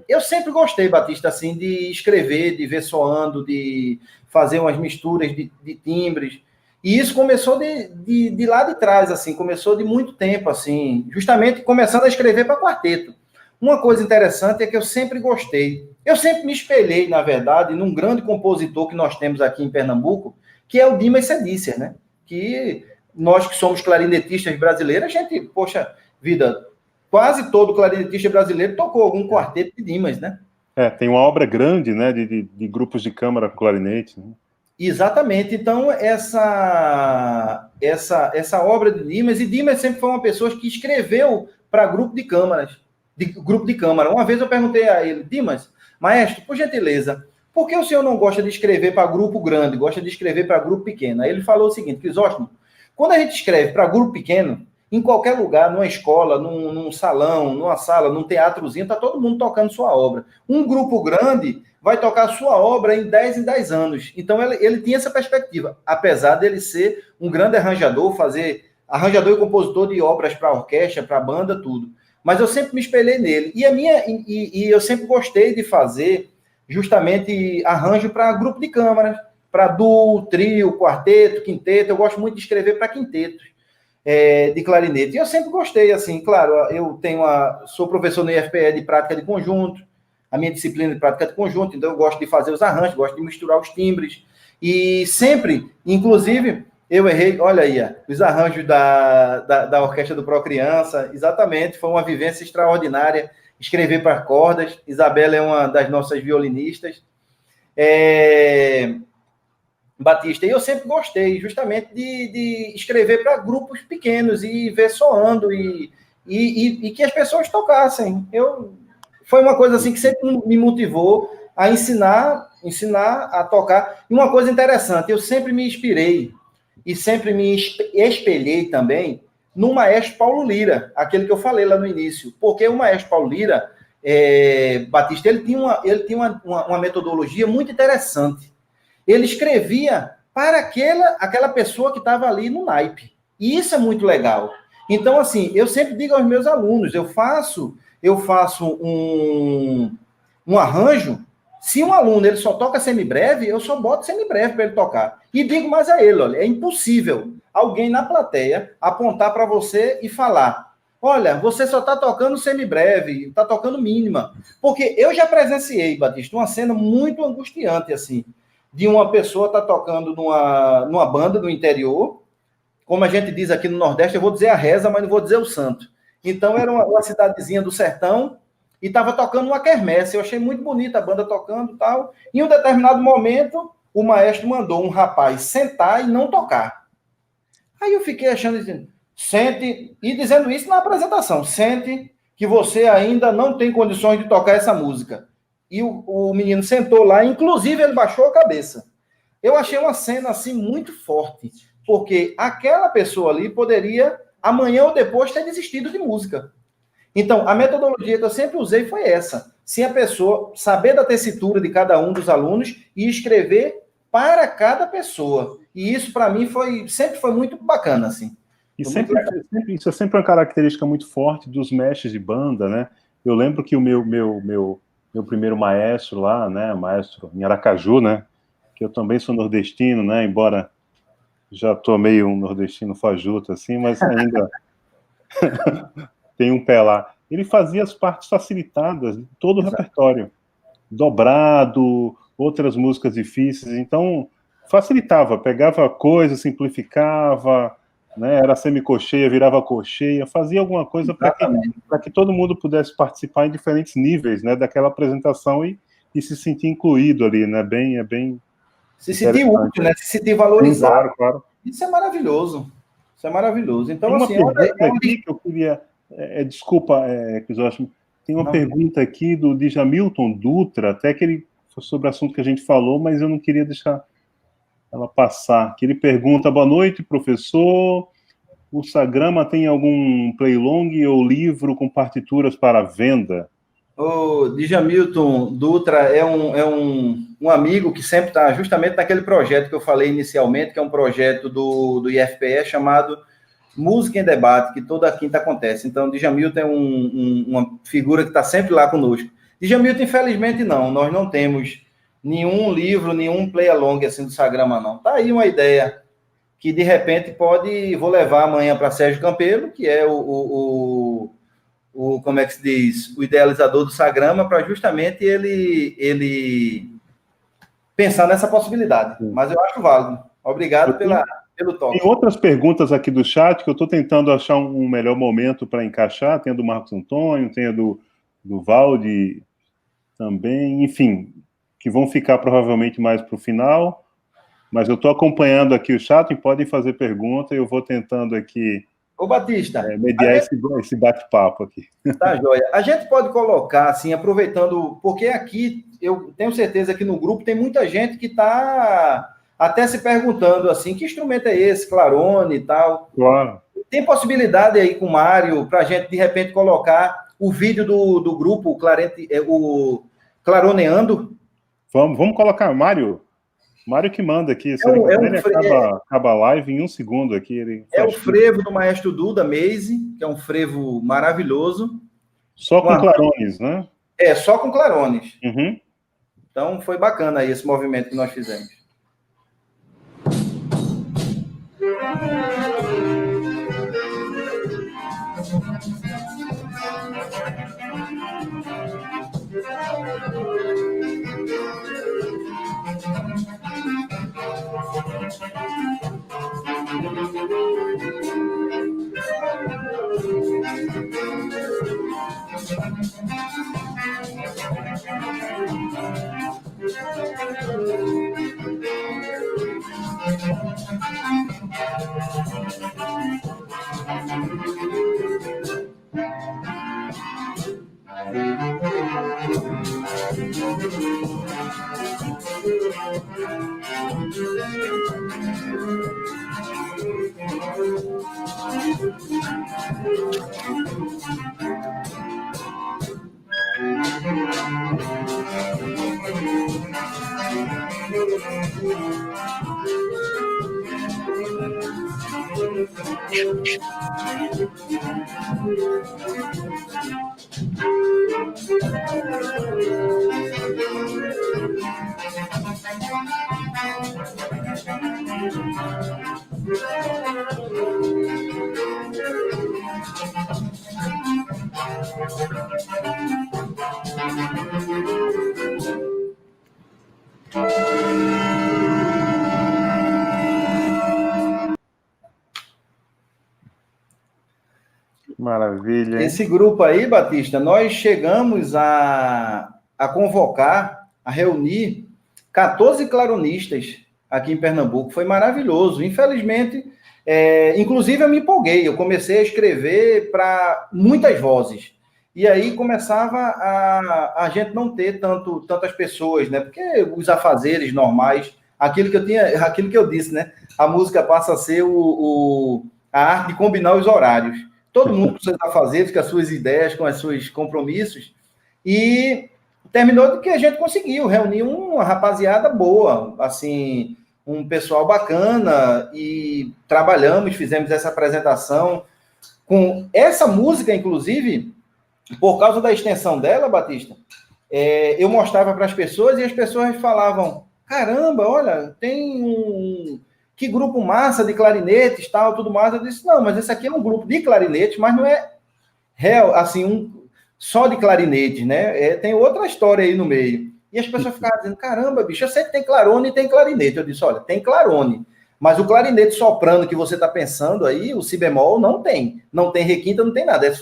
Eu sempre gostei, Batista, assim, de escrever, de ver soando, de fazer umas misturas de timbres. E isso começou de lá de trás, assim, começou de muito tempo, assim, justamente começando a escrever para quarteto. Uma coisa interessante é que eu sempre gostei, eu sempre me espelhei, na verdade, num grande compositor que nós temos aqui em Pernambuco, que é o Dimas Sedícer, né? Que nós que somos clarinetistas brasileiros, a gente, poxa vida, quase todo clarinetista brasileiro tocou algum quarteto de Dimas, né? Tem uma obra grande, né, de grupos de câmara com clarinete, né? Exatamente. Então, essa obra de Dimas, e Dimas sempre foi uma pessoa que escreveu para grupo de câmara. Uma vez eu perguntei a ele, Dimas, maestro, por gentileza, por que o senhor não gosta de escrever para grupo grande, gosta de escrever para grupo pequeno? Aí ele falou o seguinte, Crisóstomo, quando a gente escreve para grupo pequeno, em qualquer lugar, numa escola, num salão, numa sala, num teatrozinho, está todo mundo tocando sua obra. Um grupo grande vai tocar sua obra em 10 anos. Então, ele tinha essa perspectiva, apesar dele ser um grande arranjador, arranjador e compositor de obras para orquestra, para banda, tudo. Mas eu sempre me espelhei nele. E eu sempre gostei de fazer justamente arranjo para grupo de câmaras, para duo, trio, quarteto, quinteto. Eu gosto muito de escrever para quintetos de clarinete. E eu sempre gostei, assim, claro, eu sou professor no IFPE de prática de conjunto, a minha disciplina de prática de conjunto, então eu gosto de fazer os arranjos, gosto de misturar os timbres, e sempre, inclusive, eu errei, olha aí, os arranjos da Orquestra do Pro Criança, exatamente, foi uma vivência extraordinária, escrever para cordas, Isabela é uma das nossas violinistas, Batista, e eu sempre gostei, justamente, de escrever para grupos pequenos, e ver soando, e que as pessoas tocassem, foi uma coisa assim que sempre me motivou a ensinar a tocar. E uma coisa interessante, eu sempre me inspirei e sempre me espelhei também no maestro Paulo Lira, aquele que eu falei lá no início. Porque o maestro Paulo Lira, Batista, ele tinha uma metodologia muito interessante. Ele escrevia para aquela pessoa que estava ali no naipe. E isso é muito legal. Então, assim, eu sempre digo aos meus alunos, eu faço um arranjo, se um aluno ele só toca semibreve, eu só boto semibreve para ele tocar. E digo mais a ele, olha, é impossível alguém na plateia apontar para você e falar, olha, você só está tocando semibreve, está tocando mínima. Porque eu já presenciei, Batista, uma cena muito angustiante, assim, de uma pessoa estar tocando numa banda do interior, como a gente diz aqui no Nordeste, eu vou dizer a reza, mas não vou dizer o santo. Então, era uma cidadezinha do sertão e estava tocando uma quermesse. Eu achei muito bonita a banda tocando e tal. Em um determinado momento, o maestro mandou um rapaz sentar e não tocar. Aí eu fiquei achando, sente, e dizendo isso na apresentação, sente que você ainda não tem condições de tocar essa música. E o menino sentou lá, inclusive ele baixou a cabeça. Eu achei uma cena assim muito forte, porque aquela pessoa ali poderia, amanhã ou depois, ter desistido de música. Então, a metodologia que eu sempre usei foi essa. Se a pessoa saber da tessitura de cada um dos alunos e escrever para cada pessoa. E isso, para mim, sempre foi muito bacana, assim. E isso é sempre uma característica muito forte dos mestres de banda, né? Eu lembro que o meu primeiro maestro lá, né, maestro em Aracaju, né, que eu também sou nordestino, né, embora já tô meio um nordestino fajuto, assim, mas ainda tem um pé lá. Ele fazia as partes facilitadas de todo o repertório, dobrado, outras músicas difíceis, então facilitava, pegava coisa, simplificava, né, era semicocheia, virava cocheia, fazia alguma coisa para que todo mundo pudesse participar em diferentes níveis, né, daquela apresentação e se sentir incluído ali, né, é bem se sentir útil, né, se sentir valorizado. Sim, claro. Isso é maravilhoso. Isso é maravilhoso. Então, tem uma assim, pergunta aqui que eu queria... desculpa, Crisóstomo, tem uma pergunta aqui do Djamilton Dutra, até que ele foi sobre o assunto que a gente falou, mas eu não queria deixar ela passar. Que ele pergunta: boa noite, professor. O Sagrama tem algum playlong ou livro com partituras para venda? O Djamilton Dutra é um amigo que sempre está justamente naquele projeto que eu falei inicialmente, que é um projeto do IFPE chamado Música em Debate, que toda quinta acontece. Então, Djamilton é uma figura que está sempre lá conosco. Djamilton, infelizmente, não. Nós não temos nenhum livro, nenhum play-along assim do Sagrama, não. Tá aí uma ideia que, de repente, vou levar amanhã para Sérgio Campelo, que é como é que se diz, o idealizador do Sagrama, para justamente ele pensar nessa possibilidade. Mas eu acho válido. Obrigado pelo toque. Tem outras perguntas aqui do chat que eu estou tentando achar um melhor momento para encaixar. Tem a do Marcos Antônio, tem a do Valde também, enfim, que vão ficar provavelmente mais para o final. Mas eu estou acompanhando aqui o chat e podem fazer pergunta e eu vou tentando aqui... Ô, Batista, mediar esse bate-papo aqui. Tá, joia. A gente pode colocar, assim, aproveitando, porque aqui, eu tenho certeza que no grupo tem muita gente que está até se perguntando, assim, que instrumento é esse, clarone e tal. Claro. Tem possibilidade aí com o Mário, para a gente, de repente, colocar o vídeo do grupo, o Claroneando? Vamos colocar, Mário que manda aqui. Se acaba a live em 1 segundo aqui. O frevo do maestro Duda Meise, que é um frevo maravilhoso. Só com clarones, né? Só com clarones. Uhum. Então, foi bacana aí esse movimento que nós fizemos. Maravilha. Esse grupo aí, Batista, nós chegamos a convocar, a reunir 14 claronistas aqui em Pernambuco. Foi maravilhoso. Infelizmente, Inclusive, eu me empolguei, eu comecei a escrever para muitas vozes. E aí começava a gente não ter tantas pessoas, né? Porque os afazeres normais, aquilo que eu disse, né? A música passa a ser a arte de combinar os horários. Todo mundo com seus afazeres, com as suas ideias, com os seus compromissos. E terminou de que a gente conseguiu reunir uma rapaziada boa, assim, um pessoal bacana, e trabalhamos, fizemos essa apresentação com essa música, inclusive, por causa da extensão dela, Batista. Eu mostrava para as pessoas e as pessoas falavam: caramba, olha, tem que grupo massa de clarinetes, tal, tudo mais. Eu disse: não, mas esse aqui é um grupo de clarinetes, mas não é real, assim, só de clarinetes, né? Tem outra história aí no meio. E as pessoas ficavam dizendo: caramba, bicho, eu sei que tem clarone e tem clarinete. Eu disse: olha, tem clarone, mas o clarinete soprano que você está pensando aí, o si bemol, não tem. Não tem requinta, não tem nada. É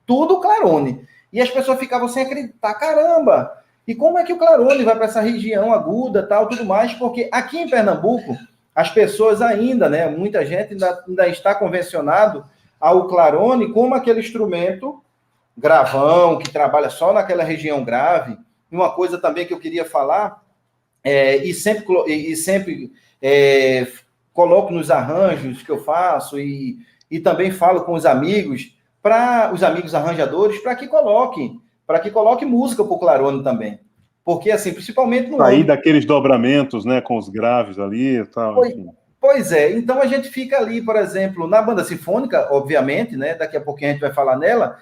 tudo clarone. E as pessoas ficavam sem acreditar: caramba, e como é que o clarone vai para essa região aguda, tal, tudo mais? Porque aqui em Pernambuco, as pessoas ainda, né, muita gente ainda está convencionado ao clarone como aquele instrumento gravão, que trabalha só naquela região grave. E uma coisa também que eu queria falar, e sempre coloco nos arranjos que eu faço, e também falo com os amigos, para os amigos arranjadores, para que coloquem música para o clarone também. Porque, assim, principalmente no Sair daqueles dobramentos, né, com os graves ali e tal. Pois é, então a gente fica ali, por exemplo, na banda sinfônica, obviamente, né, daqui a pouquinho a gente vai falar nela,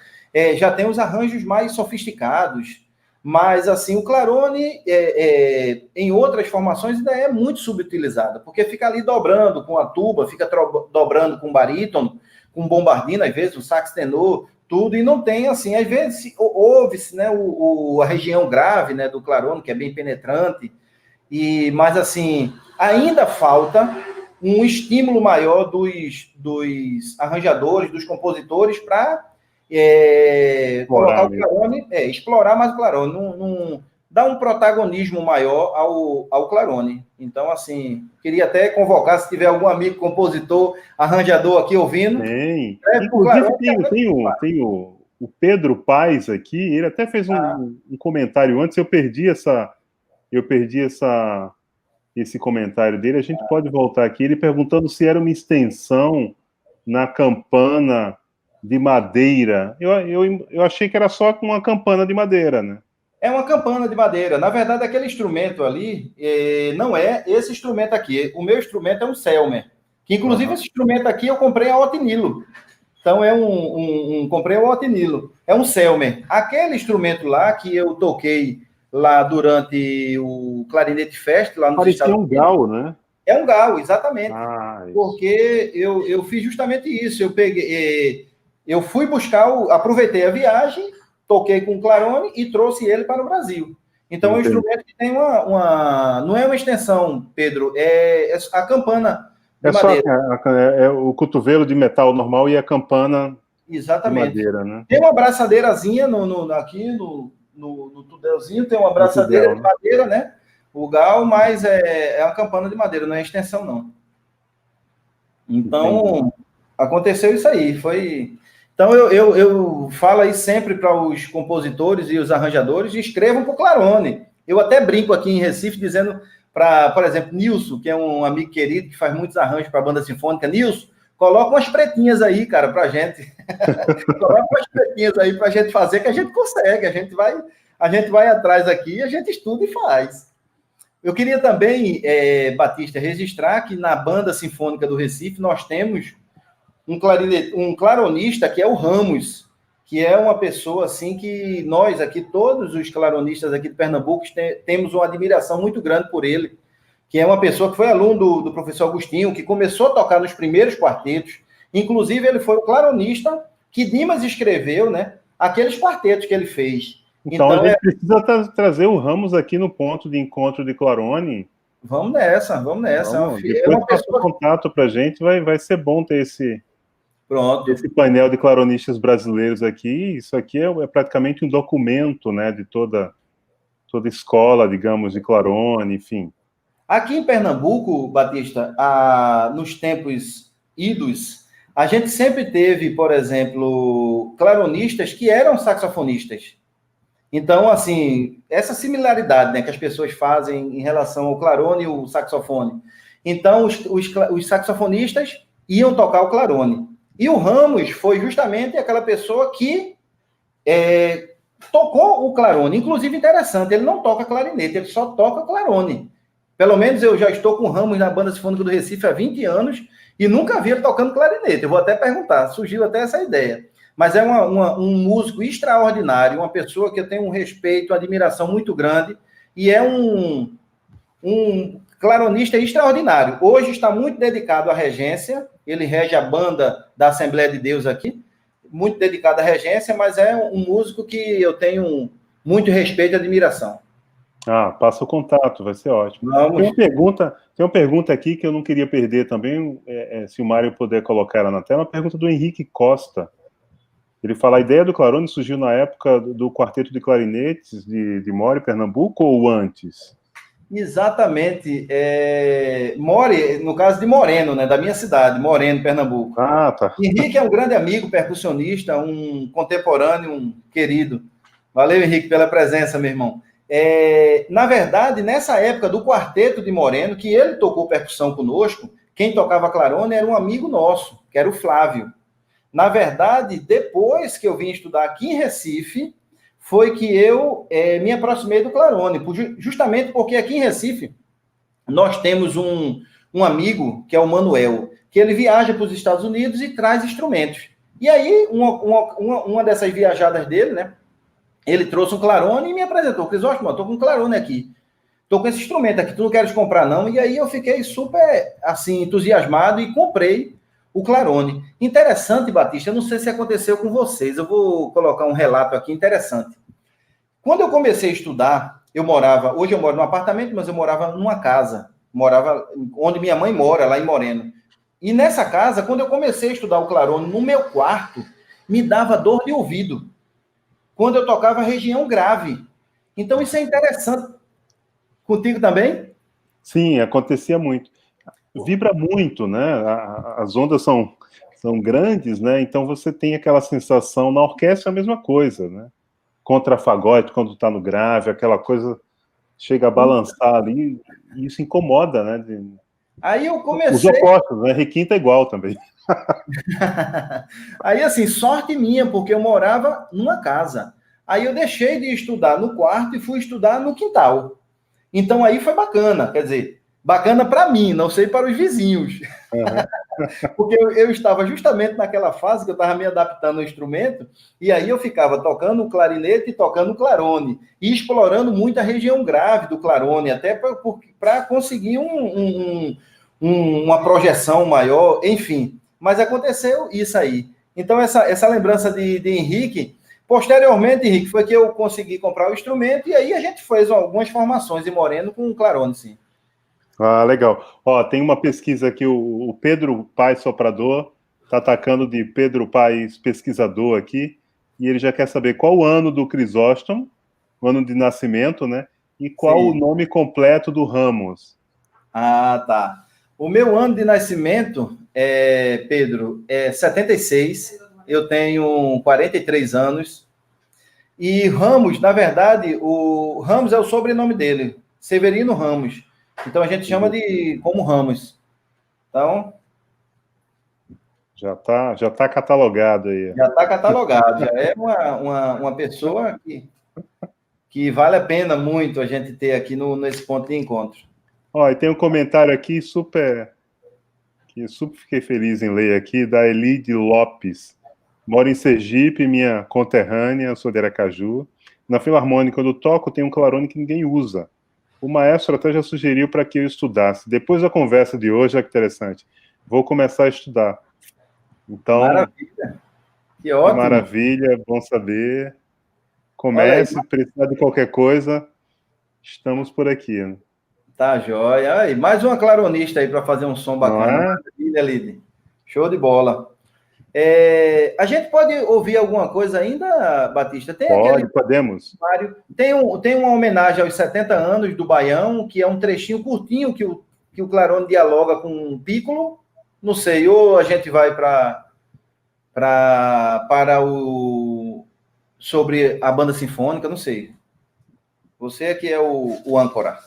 já tem os arranjos mais sofisticados, mas, assim, o clarone, em outras formações, ainda é muito subutilizado, porque fica ali dobrando com a tuba, fica dobrando com barítono, com bombardino, às vezes, o sax tenor, tudo, e não tem, assim, às vezes, ouve-se, né, a região grave, né, do clarone, que é bem penetrante, mas, assim, ainda falta um estímulo maior dos arranjadores, dos compositores, para colocar o clarone, explorar mais o clarone, dar um protagonismo maior ao clarone. Então, assim, queria até convocar, se tiver algum amigo compositor, arranjador aqui ouvindo. Tem. Inclusive, tem o Pedro Paes aqui, ele até fez um comentário antes, eu perdi esse comentário dele, a gente pode voltar aqui, ele perguntando se era uma extensão na campana de madeira. Eu achei que era só com uma campana de madeira, né? É uma campana de madeira. Na verdade, aquele instrumento ali não é esse instrumento aqui. O meu instrumento é um Selmer, que inclusive esse instrumento aqui eu comprei a Otinilo. Então comprei a Otinilo. É um Selmer. Aquele instrumento lá que eu toquei lá durante o Clarinete Fest, lá nos Estados Unidos. Parecia um Gal, né? É um Gal, exatamente. Porque eu fiz justamente isso. Eu fui buscar, aproveitei a viagem, toquei com o clarone e trouxe ele para o Brasil. Então, é um instrumento que tem não é uma extensão, Pedro, é a campana de madeira. É o cotovelo de metal normal e a campana de madeira, né? Tem uma braçadeirazinha aqui no tudelzinho, tem uma braçadeira de madeira, né? O gal, mas é uma campana de madeira, não é extensão, não. Então, aconteceu isso aí, Então, eu falo aí sempre para os compositores e os arranjadores, escrevam para o clarone. Eu até brinco aqui em Recife, dizendo para, por exemplo, Nilson, que é um amigo querido, que faz muitos arranjos para a banda sinfônica. Nilson, coloca umas pretinhas aí, cara, para a gente. Coloca umas pretinhas aí para a gente fazer, que a gente consegue. A gente vai atrás aqui, a gente estuda e faz. Eu queria também, Batista, registrar que na banda sinfônica do Recife nós temos um claronista, que é o Ramos, que é uma pessoa assim que nós aqui, todos os claronistas aqui de Pernambuco, temos uma admiração muito grande por ele, que é uma pessoa que foi aluno do professor Agostinho, que começou a tocar nos primeiros quartetos, inclusive ele foi o claronista que Dimas escreveu, né, aqueles quartetos que ele fez. Então a gente precisa trazer o Ramos aqui no ponto de encontro de clarone. Vamos nessa. Depois passa o contato para a gente, vai ser bom ter esse painel de claronistas brasileiros aqui. Isso aqui é praticamente um documento, né, de toda escola, digamos, de clarone, enfim. Aqui em Pernambuco, Batista, nos tempos idos, a gente sempre teve, por exemplo, claronistas que eram saxofonistas. Então, assim, essa similaridade, né, que as pessoas fazem em relação ao clarone e o saxofone. Então, os saxofonistas iam tocar o clarone. E o Ramos foi justamente aquela pessoa que tocou o clarone. Inclusive, interessante, ele não toca clarinete, ele só toca clarone. Pelo menos eu já estou com o Ramos na Banda Sinfônica do Recife há 20 anos e nunca vi ele tocando clarinete. Eu vou até perguntar, surgiu até essa ideia. Mas é um músico extraordinário, uma pessoa que eu tenho um respeito, uma admiração muito grande, e é um claronista extraordinário. Hoje está muito dedicado à regência, ele rege a banda da Assembleia de Deus aqui, muito dedicado à regência, mas é um músico que eu tenho muito respeito e admiração. Passa o contato, vai ser ótimo. Tem uma pergunta aqui que eu não queria perder também, se o Mário puder colocar ela na tela, uma pergunta do Henrique Costa. Ele fala, a ideia do clarone surgiu na época do quarteto de clarinetes de Mori, Pernambuco, ou antes? Exatamente. Mori, no caso de Moreno, né, da minha cidade, Moreno, Pernambuco. Tá. Henrique é um grande amigo, percussionista, um contemporâneo, um querido. Valeu, Henrique, pela presença, meu irmão. Na verdade, nessa época do quarteto de Moreno, que ele tocou percussão conosco, quem tocava clarone era um amigo nosso, que era o Flávio. Na verdade, depois que eu vim estudar aqui em Recife, foi que eu me aproximei do clarone, justamente porque aqui em Recife nós temos um amigo, que é o Manuel, que ele viaja para os Estados Unidos e traz instrumentos. E aí, uma dessas viajadas dele, né, ele trouxe um clarone e me apresentou. Crisóstomo, estou com um clarone aqui. Estou com esse instrumento aqui, tu não queres comprar não? E aí eu fiquei super, assim, entusiasmado e comprei o clarone. Interessante, Batista, eu não sei se aconteceu com vocês, eu vou colocar um relato aqui interessante. Quando eu comecei a estudar, hoje eu moro num apartamento, mas eu morava numa casa, morava onde minha mãe mora, lá em Moreno. E nessa casa, quando eu comecei a estudar o clarone no meu quarto, me dava dor de ouvido, quando eu tocava região grave. Então isso é interessante. Contigo também? Sim, acontecia muito. Vibra muito, né? As ondas são grandes, né? Então você tem aquela sensação, na orquestra é a mesma coisa, né? Contrafagote, quando está no grave, aquela coisa chega a balançar ali, e isso incomoda, né? Aí eu comecei... Os opostos, né? Requinta é igual também. Aí, assim, sorte minha, porque eu morava numa casa. Aí eu deixei de estudar no quarto e fui estudar no quintal. Então aí foi bacana, quer dizer, bacana para mim, não sei para os vizinhos. Uhum. Porque eu estava justamente naquela fase que eu estava me adaptando ao instrumento, e aí eu ficava tocando o clarinete e tocando o clarone, e explorando muito a região grave do clarone, até para conseguir uma projeção maior, enfim. Mas aconteceu isso aí. Então, essa lembrança de Henrique... Posteriormente, Henrique, foi que eu consegui comprar o instrumento, e aí a gente fez algumas formações em Moreno com o clarone, sim. Legal. Tem uma pesquisa aqui, o Pedro Paes Soprador está atacando de Pedro Paes Pesquisador aqui, e ele já quer saber qual o ano do Crisóstomo, o ano de nascimento, né? E qual o nome completo do Ramos. Tá. O meu ano de nascimento, Pedro, é 76, eu tenho 43 anos, e Ramos, na verdade, o Ramos é o sobrenome dele, Severino Ramos. Então a gente chama como Ramos. Então... Já tá catalogado aí. Já está catalogado, já é uma pessoa que vale a pena muito a gente ter aqui nesse ponto de encontro. E tem um comentário aqui que super fiquei feliz em ler aqui, da Elide Lopes. Moro em Sergipe, minha conterrânea, sou de Aracaju. Na Filarmônica, quando eu toco, tem um clarone que ninguém usa. O maestro até já sugeriu para que eu estudasse. Depois da conversa de hoje, olha que interessante, vou começar a estudar. Então, maravilha. Que ótimo. Maravilha, bom saber. Comece, precisar de qualquer coisa, estamos por aqui. Né? Tá, joia. Aí, mais uma claronista aí para fazer um som bacana. Maravilha, Lide. Show de bola. A gente pode ouvir alguma coisa ainda, Batista? Podemos. Tem uma homenagem aos 70 anos do Baião, que é um trechinho curtinho que o clarone dialoga com um piccolo. não sei, ou a gente vai sobre a banda sinfônica, não sei. Você é que é o âncora.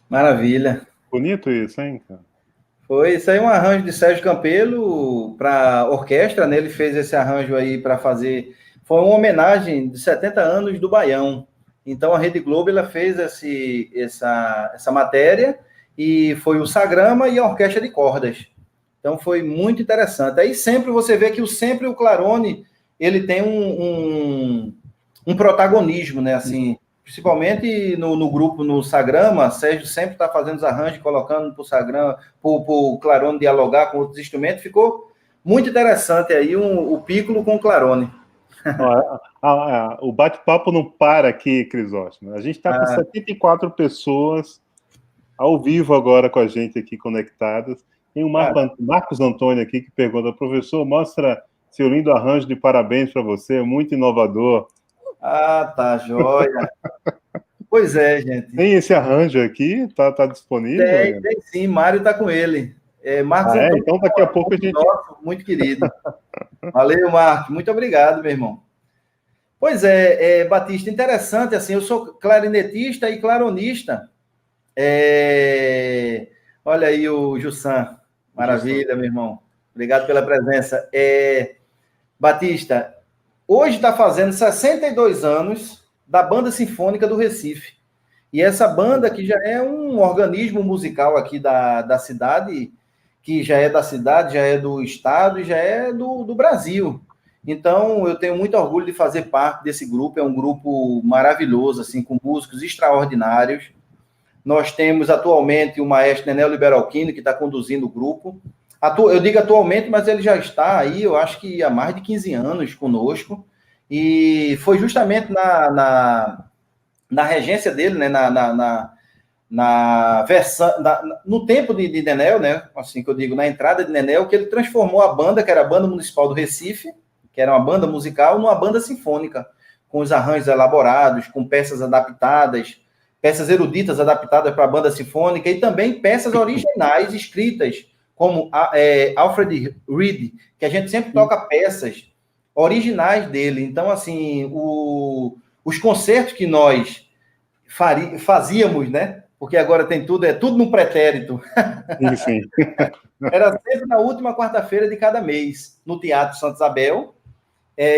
Maravilha. Bonito isso, hein, cara? Foi, isso aí é um arranjo de Sérgio Campelo para orquestra, né? Ele fez esse arranjo aí para fazer... Foi uma homenagem de 70 anos do Baião. Então, a Rede Globo ela fez essa matéria e foi o Sagrama e a Orquestra de Cordas. Então, foi muito interessante. Aí, sempre você vê que sempre o Clarone, ele tem um protagonismo, né? Assim, principalmente no grupo, no Sagrama, Sérgio sempre está fazendo os arranjos, colocando para o Sagrama, para o Clarone dialogar com outros instrumentos. Ficou muito interessante aí o Piccolo com o Clarone. O bate-papo não para aqui, Crisóstomo. A gente está com 74 pessoas ao vivo agora com a gente aqui conectadas. Tem o Marcos Antônio aqui que pergunta: professor, mostra seu lindo arranjo de parabéns para você, muito inovador. Ah, tá, joia. Pois é, gente. Tem esse arranjo aqui? Tá disponível? Tem sim, Mário está com ele. Marcos Antônio, então daqui a pouco a gente... Nosso, muito querido. Valeu, Marcos. Muito obrigado, meu irmão. Pois Batista, interessante, assim, eu sou clarinetista e claronista. Olha aí o Jussan. Maravilha, meu irmão. Obrigado pela presença. Batista, hoje está fazendo 62 anos da Banda Sinfônica do Recife. E essa banda, que já é um organismo musical aqui da cidade, que já é da cidade, já é do estado e já é do Brasil. Então, eu tenho muito orgulho de fazer parte desse grupo. É um grupo maravilhoso, assim, com músicos extraordinários. Nós temos atualmente o maestro Nenel Liberalquino, que está conduzindo o grupo. Eu digo atualmente, mas ele já está aí, eu acho que há mais de 15 anos conosco. E foi justamente na regência dele, né, no tempo de Nenel, né, assim que eu digo, na entrada de Nenel, que ele transformou a banda, que era a Banda Municipal do Recife, que era uma banda musical, numa banda sinfônica, com os arranjos elaborados, com peças adaptadas, peças eruditas adaptadas para a banda sinfônica, e também peças originais escritas, como Alfred Reed, que a gente sempre toca peças originais dele. Então, assim, os concertos que nós fazíamos, né? Porque agora tem tudo no pretérito. Sim. Era sempre na última quarta-feira de cada mês, no Teatro Santa Isabel.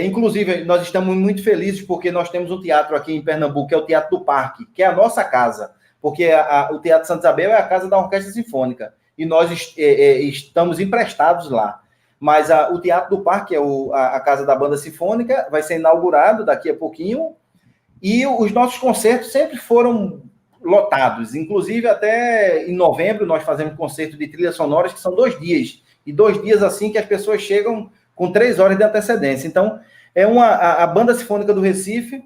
Inclusive, nós estamos muito felizes porque nós temos um teatro aqui em Pernambuco, que é o Teatro do Parque, que é a nossa casa, porque o Teatro Santa Isabel é a casa da Orquestra Sinfônica, e nós estamos emprestados lá. Mas o Teatro do Parque, é a casa da Banda Sinfônica, vai ser inaugurado daqui a pouquinho, e os nossos concertos sempre foram lotados. Inclusive, até em novembro, nós fazemos concerto de trilhas sonoras, que são 2 dias. E 2 dias assim que as pessoas chegam com 3 horas de antecedência. Então, a Banda Sinfônica do Recife,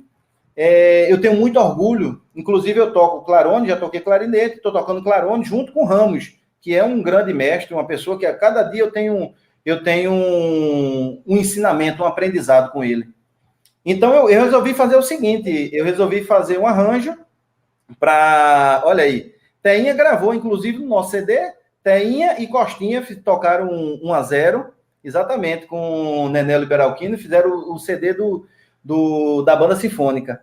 eu tenho muito orgulho. Inclusive, eu toco clarone, já toquei clarinete, estou tocando clarone junto com o Ramos, que é um grande mestre, uma pessoa que a cada dia eu tenho um ensinamento, um aprendizado com ele. Então, eu resolvi fazer o seguinte, eu resolvi fazer um arranjo para... Olha aí, Teinha gravou, inclusive, no nosso CD, Teinha e Costinha tocaram 1-0, exatamente, com o Nené Liberalquino, fizeram o CD da banda sinfônica.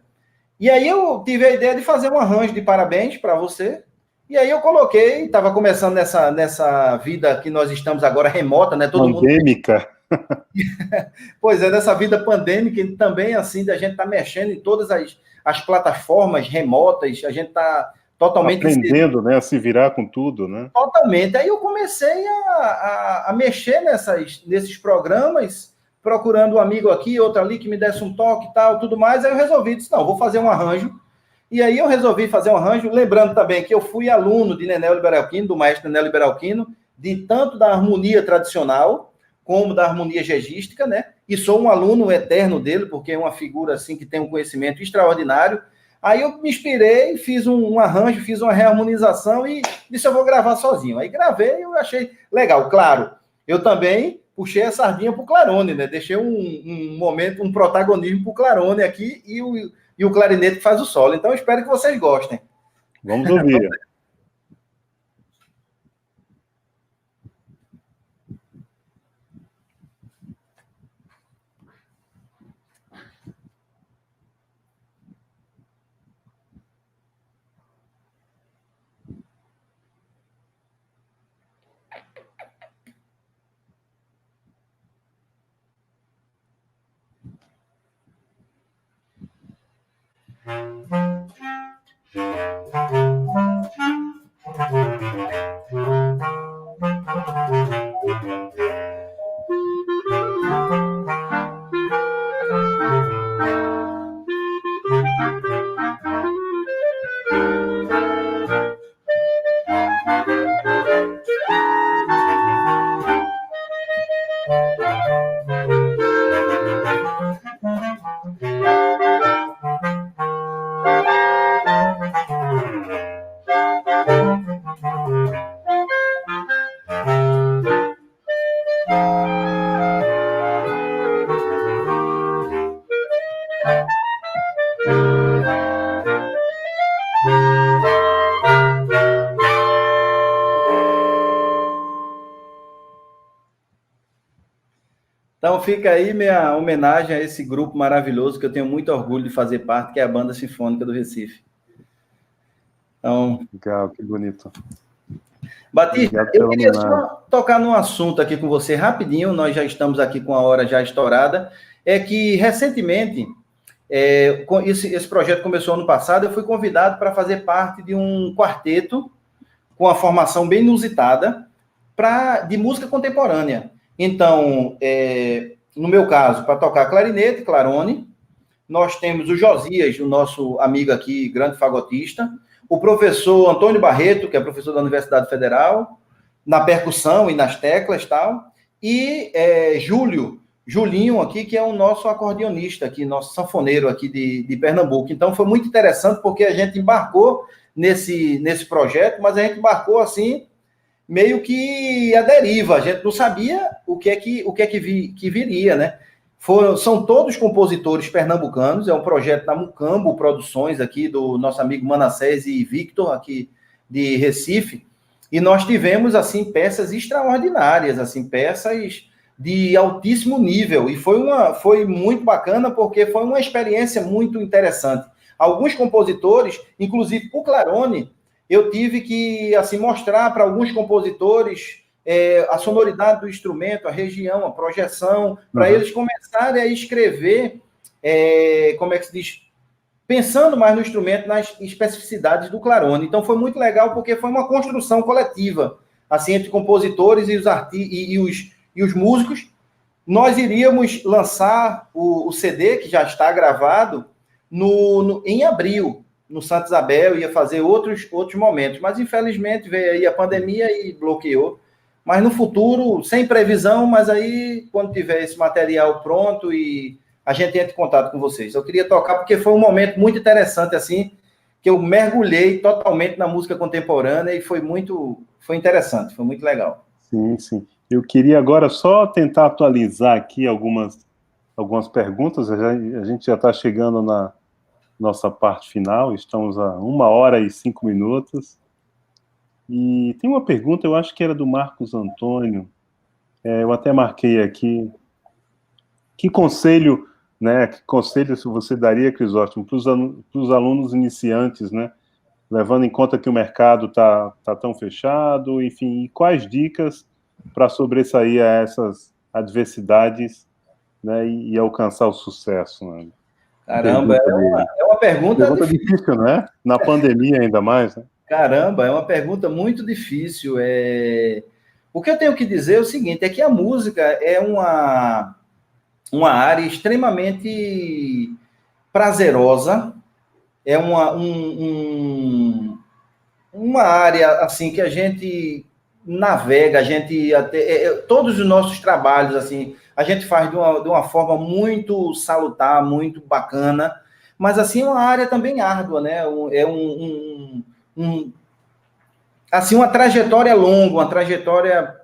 E aí eu tive a ideia de fazer um arranjo de parabéns para você, e aí eu coloquei, estava começando nessa vida que nós estamos agora remota, né? Todo pandêmica. Pois é, nessa vida pandêmica, e também assim, da gente tá mexendo em todas as plataformas remotas, a gente tá totalmente... Aprendendo, né, a se virar com tudo, né? Totalmente. Aí eu comecei a mexer nesses programas, procurando um amigo aqui, outro ali, que me desse um toque e tal, tudo mais. Aí eu resolvi, disse, não, vou fazer um arranjo. E aí eu resolvi fazer um arranjo, lembrando também que eu fui aluno de Nené Liberalquino, do maestro Nené Liberalquino, de tanto da harmonia tradicional, como da harmonia gegística, né? E sou um aluno eterno dele, porque é uma figura, assim, que tem um conhecimento extraordinário. Aí eu me inspirei, fiz um arranjo, fiz uma reharmonização e disse, eu vou gravar sozinho. Aí gravei e eu achei legal. Claro, eu também puxei a sardinha pro Clarone, né? Deixei um momento, um protagonismo pro Clarone aqui e o clarinete que faz o solo. Então, eu espero que vocês gostem. Vamos ouvir. Então fica aí minha homenagem a esse grupo maravilhoso que eu tenho muito orgulho de fazer parte, que é a Banda Sinfônica do Recife. Então, legal, que bonito. Batista, eu queria só tocar num assunto aqui com você rapidinho, nós já estamos aqui com a hora já estourada, é que recentemente, esse projeto começou ano passado, eu fui convidado para fazer parte de um quarteto com uma formação bem inusitada de música contemporânea. Então, no meu caso, para tocar clarinete, clarone, nós temos o Josias, o nosso amigo aqui, grande fagotista, o professor Antônio Barreto, que é professor da Universidade Federal, na percussão e nas teclas e tal, e Julinho aqui, que é o nosso acordeonista aqui, nosso sanfoneiro aqui de Pernambuco. Então, foi muito interessante, porque a gente embarcou nesse projeto, mas a gente embarcou assim, meio que a deriva, a gente não sabia o que é que viria, né? São todos compositores pernambucanos, é um projeto da Mucambo Produções, aqui do nosso amigo Manassés e Victor, aqui de Recife, e nós tivemos, assim, peças extraordinárias, assim, peças de altíssimo nível, e foi muito bacana, porque foi uma experiência muito interessante. Alguns compositores, inclusive o Clarone, eu tive que, assim, mostrar para alguns compositores a sonoridade do instrumento, a região, a projeção, para eles começarem a escrever, como é que se diz, pensando mais no instrumento, nas especificidades do clarone. Então, foi muito legal, porque foi uma construção coletiva, assim, entre compositores e os músicos. Nós iríamos lançar o CD, que já está gravado, em abril, no Santa Isabel, ia fazer outros momentos, mas infelizmente veio aí a pandemia e bloqueou. Mas no futuro, sem previsão, mas aí quando tiver esse material pronto e a gente entra em contato com vocês. Eu queria tocar porque foi um momento muito interessante, assim, que eu mergulhei totalmente na música contemporânea e foi interessante, foi muito legal. Sim, sim. Eu queria agora só tentar atualizar aqui algumas perguntas. A gente já está chegando na nossa parte final, estamos a 1h05. E tem uma pergunta, eu acho que era do Marcos Antônio, eu até marquei aqui. Que conselho você daria, Crisóstomo, para os alunos iniciantes, né? Levando em conta que o mercado está tão fechado, enfim, e quais dicas para sobressair a essas adversidades, né, e alcançar o sucesso, né? Caramba, é uma pergunta difícil, né? Na pandemia ainda mais, né? Caramba, é uma pergunta muito difícil. O que eu tenho que dizer é o seguinte, é que a música é uma área extremamente prazerosa, é uma área assim que a gente navega, a gente todos os nossos trabalhos assim a gente faz de uma forma muito salutar, muito bacana, mas assim é uma área também árdua, né? Assim uma trajetória longa, uma trajetória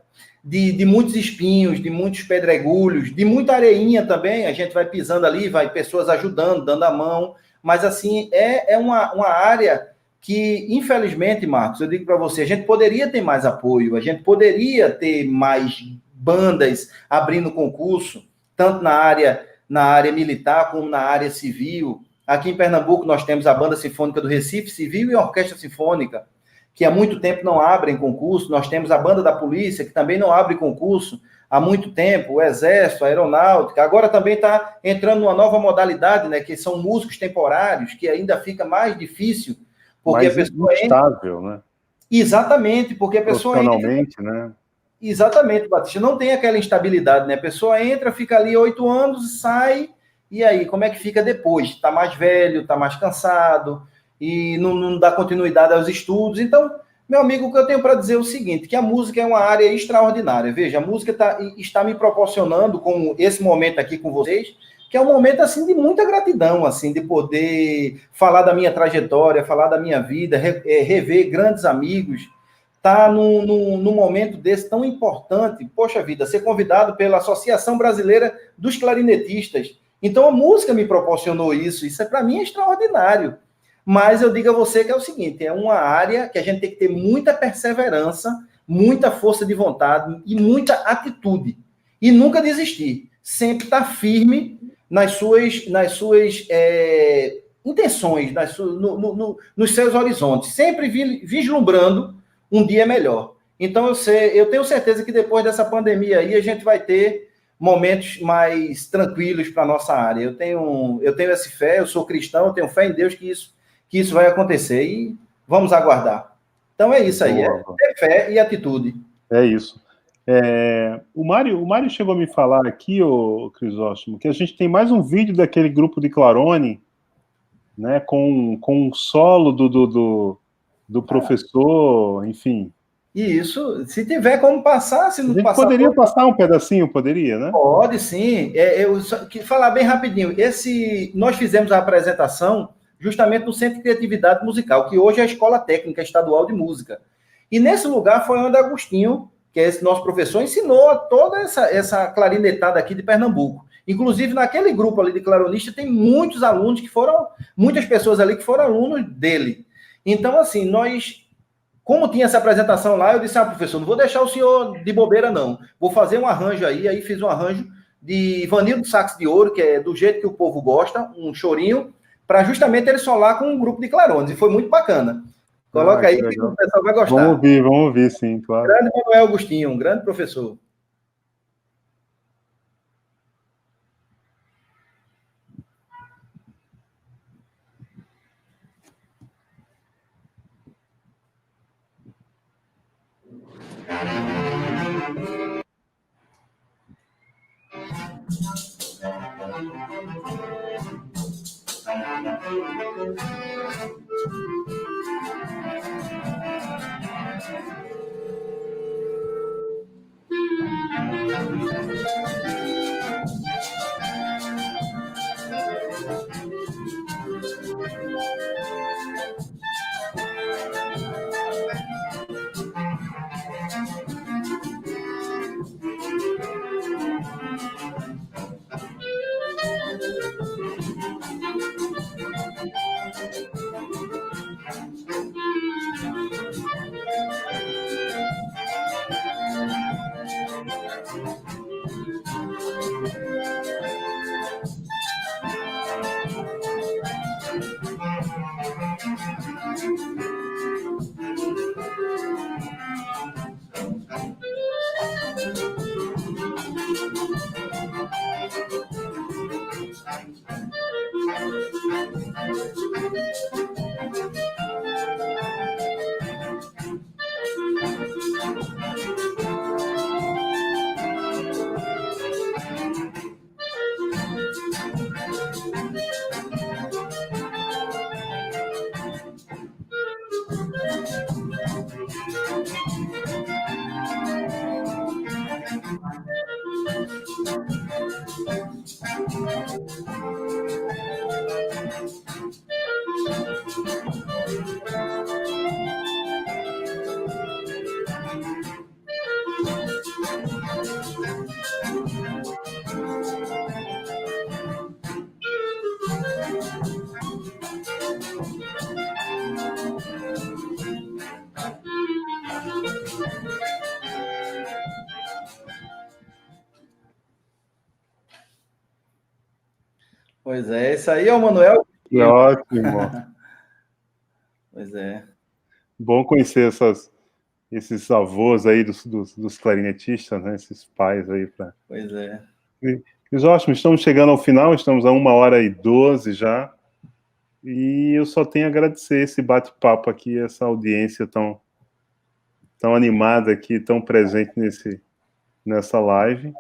de muitos espinhos, de muitos pedregulhos, de muita areinha também. A gente vai pisando ali, vai pessoas ajudando, dando a mão, mas assim é uma área que, infelizmente, Marcos, eu digo para você, a gente poderia ter mais apoio, a gente poderia ter mais bandas abrindo concurso, tanto na área militar como na área civil. Aqui em Pernambuco nós temos a Banda Sinfônica do Recife Civil e a Orquestra Sinfônica, que há muito tempo não abrem concurso. Nós temos a Banda da Polícia, que também não abre concurso há muito tempo, o Exército, a Aeronáutica. Agora também está entrando uma nova modalidade, né, que são músicos temporários, que ainda fica mais difícil, porque mais a pessoa instável, né? Exatamente, porque a pessoa profissionalmente, né? Exatamente, Batista, não tem aquela instabilidade, né? A pessoa entra, fica ali 8 anos, sai, e aí, como é que fica depois? Está mais velho, está mais cansado, e não dá continuidade aos estudos. Então, meu amigo, o que eu tenho para dizer é o seguinte, que a música é uma área extraordinária. Veja, a música está me proporcionando, com esse momento aqui com vocês, que é um momento, assim, de muita gratidão, assim, de poder falar da minha trajetória, falar da minha vida, rever grandes amigos, tá num momento desse tão importante, poxa vida, ser convidado pela Associação Brasileira dos Clarinetistas. Então, a música me proporcionou isso para mim é extraordinário. Mas eu digo a você que é o seguinte, é uma área que a gente tem que ter muita perseverança, muita força de vontade e muita atitude. E nunca desistir. Sempre estar firme nas suas intenções, nos seus horizontes. Sempre vislumbrando um dia melhor. Então, eu tenho certeza que depois dessa pandemia aí, a gente vai ter momentos mais tranquilos para a nossa área. Eu tenho essa fé, eu sou cristão, eu tenho fé em Deus que isso vai acontecer e vamos aguardar. Então é isso aí, ter fé e atitude. É isso. O Mário chegou a me falar aqui, Crisóstomo, que a gente tem mais um vídeo daquele grupo de Clarone, né, com um solo do professor, enfim. Isso, se tiver como passar, se não passar... Poderia passar um pedacinho, poderia, né? Pode, sim. Falar bem rapidinho, nós fizemos a apresentação justamente no Centro de Criatividade Musical, que hoje é a Escola Técnica Estadual de Música. E nesse lugar foi onde Agostinho, que é esse nosso professor, ensinou toda essa clarinetada aqui de Pernambuco. Inclusive, naquele grupo ali de claronistas, tem muitos alunos muitas pessoas ali que foram alunos dele. Então, assim, como tinha essa apresentação lá, eu disse, professor, não vou deixar o senhor de bobeira, não. Vou fazer um arranjo aí fiz um arranjo de Vanildo Sax de Ouro, que é do jeito que o povo gosta, um chorinho, para justamente ele solar com um grupo de clarones, e foi muito bacana. Coloca aí que o pessoal vai gostar. Vamos ouvir, sim, claro. Grande Manuel Agostinho, um grande professor. Pois é, esse aí é o Manuel. Que ótimo. Pois é. Bom conhecer esses avós aí dos clarinetistas, né? Esses pais aí. Pois é. Crisóstomo, estamos chegando ao final, estamos a 1h12 já. E eu só tenho a agradecer esse bate-papo aqui, essa audiência tão animada aqui, tão presente nessa live.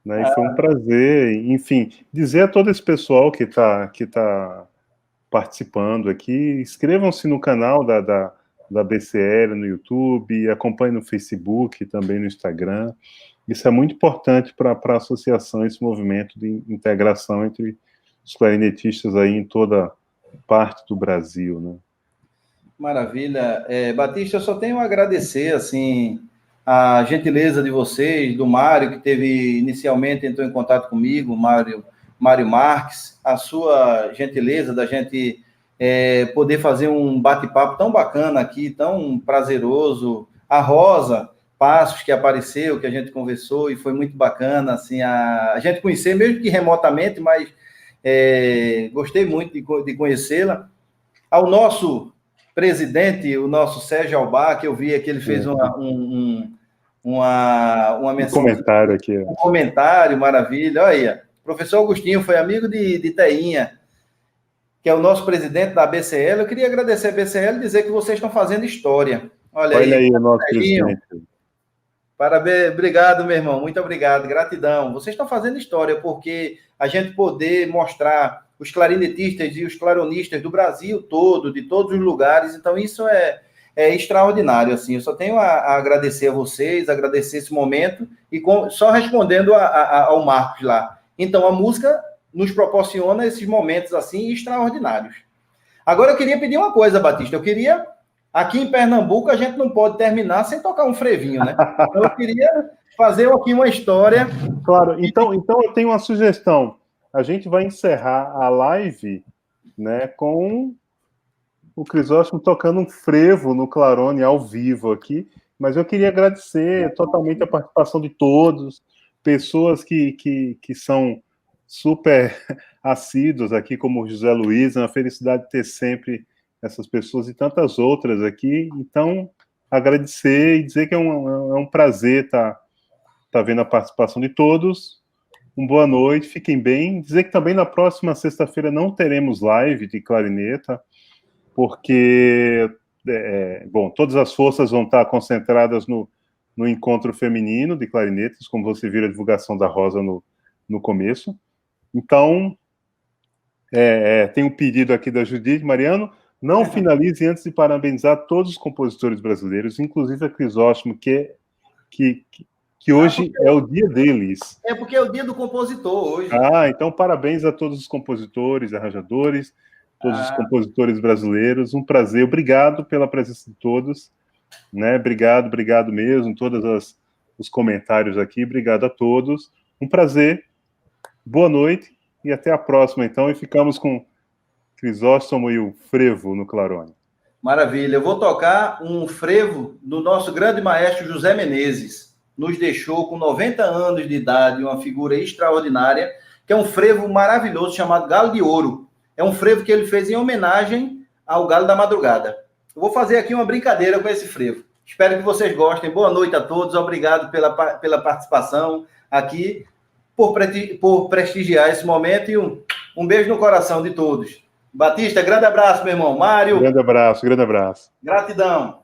Né? E foi um prazer, enfim, dizer a todo esse pessoal que tá participando aqui, inscrevam-se no canal da BCL no YouTube, acompanhem no Facebook, também no Instagram. Isso é muito importante para a associação, esse movimento de integração entre os clarinetistas aí em toda parte do Brasil, né? Maravilha. Batista, eu só tenho a agradecer, assim, a gentileza de vocês, do Mário, que inicialmente entrou em contato comigo, Mário Marques, a sua gentileza da gente poder fazer um bate-papo tão bacana aqui, tão prazeroso. A Rosa Passos, que apareceu, que a gente conversou, e foi muito bacana, assim, a gente conhecer, mesmo que remotamente, mas gostei muito de conhecê-la. Ao nosso presidente, o nosso Sérgio Albá, que eu vi que ele fez uma menção. Um comentário aqui. Um comentário, maravilha. Olha aí, professor Augustinho foi amigo de Teinha, que é o nosso presidente da BCL. Eu queria agradecer a BCL e dizer que vocês estão fazendo história. Olha aí o nosso presidente. Parabéns, obrigado, meu irmão, muito obrigado, gratidão. Vocês estão fazendo história, porque a gente poder mostrar os clarinetistas e os claronistas do Brasil todo, de todos os lugares, então isso é extraordinário, assim. Eu só tenho a agradecer a vocês, agradecer esse momento, e só respondendo ao Marcos lá. Então, a música nos proporciona esses momentos, assim, extraordinários. Agora, eu queria pedir uma coisa, Batista, aqui em Pernambuco, a gente não pode terminar sem tocar um frevinho, né? Então, eu queria fazer aqui uma história. Claro, então eu tenho uma sugestão. A gente vai encerrar a live, né, com o Crisóstomo tocando um frevo no clarone ao vivo aqui, mas eu queria agradecer totalmente a participação de todos, pessoas que são super assíduos aqui, como o José Luiz. É uma felicidade ter sempre essas pessoas e tantas outras aqui. Então, agradecer e dizer que é um prazer estar vendo a participação de todos. Uma boa noite, fiquem bem. Dizer que também na próxima sexta-feira não teremos live de clarineta, porque, todas as forças vão estar concentradas no encontro feminino de clarinetas, como você viu a divulgação da Rosa no começo. Então, tem um pedido aqui da Judite Mariano: não finalize antes de parabenizar todos os compositores brasileiros, inclusive a Crisóstomo, que hoje é o dia deles. É porque é o dia do compositor hoje. Então parabéns a todos os compositores, arranjadores, todos os compositores brasileiros. Um prazer, obrigado pela presença de todos, né? Obrigado mesmo, todos os comentários aqui, obrigado a todos. Um prazer, boa noite e até a próxima, então, e ficamos com Crisóstomo e o frevo no clarone. Maravilha. Eu vou tocar um frevo do nosso grande maestro José Menezes. Nos deixou com 90 anos de idade, uma figura extraordinária, que é um frevo maravilhoso chamado Galo de Ouro. É um frevo que ele fez em homenagem ao Galo da Madrugada. Eu vou fazer aqui uma brincadeira com esse frevo. Espero que vocês gostem. Boa noite a todos. Obrigado pela participação aqui, por prestigiar esse momento, e um beijo no coração de todos. Batista, grande abraço, meu irmão. Mário. Grande abraço, grande abraço. Gratidão.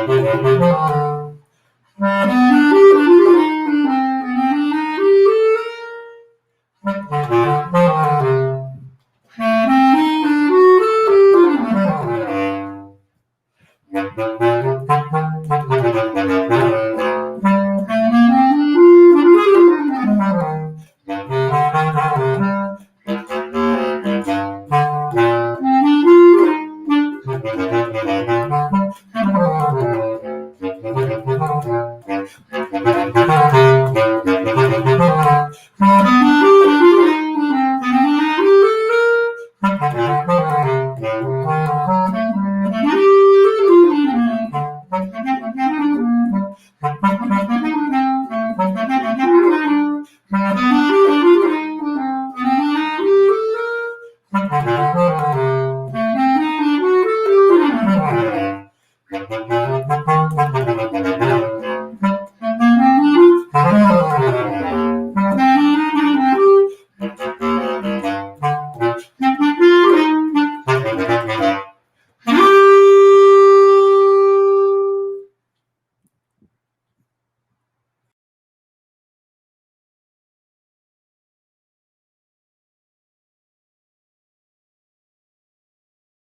Thank you.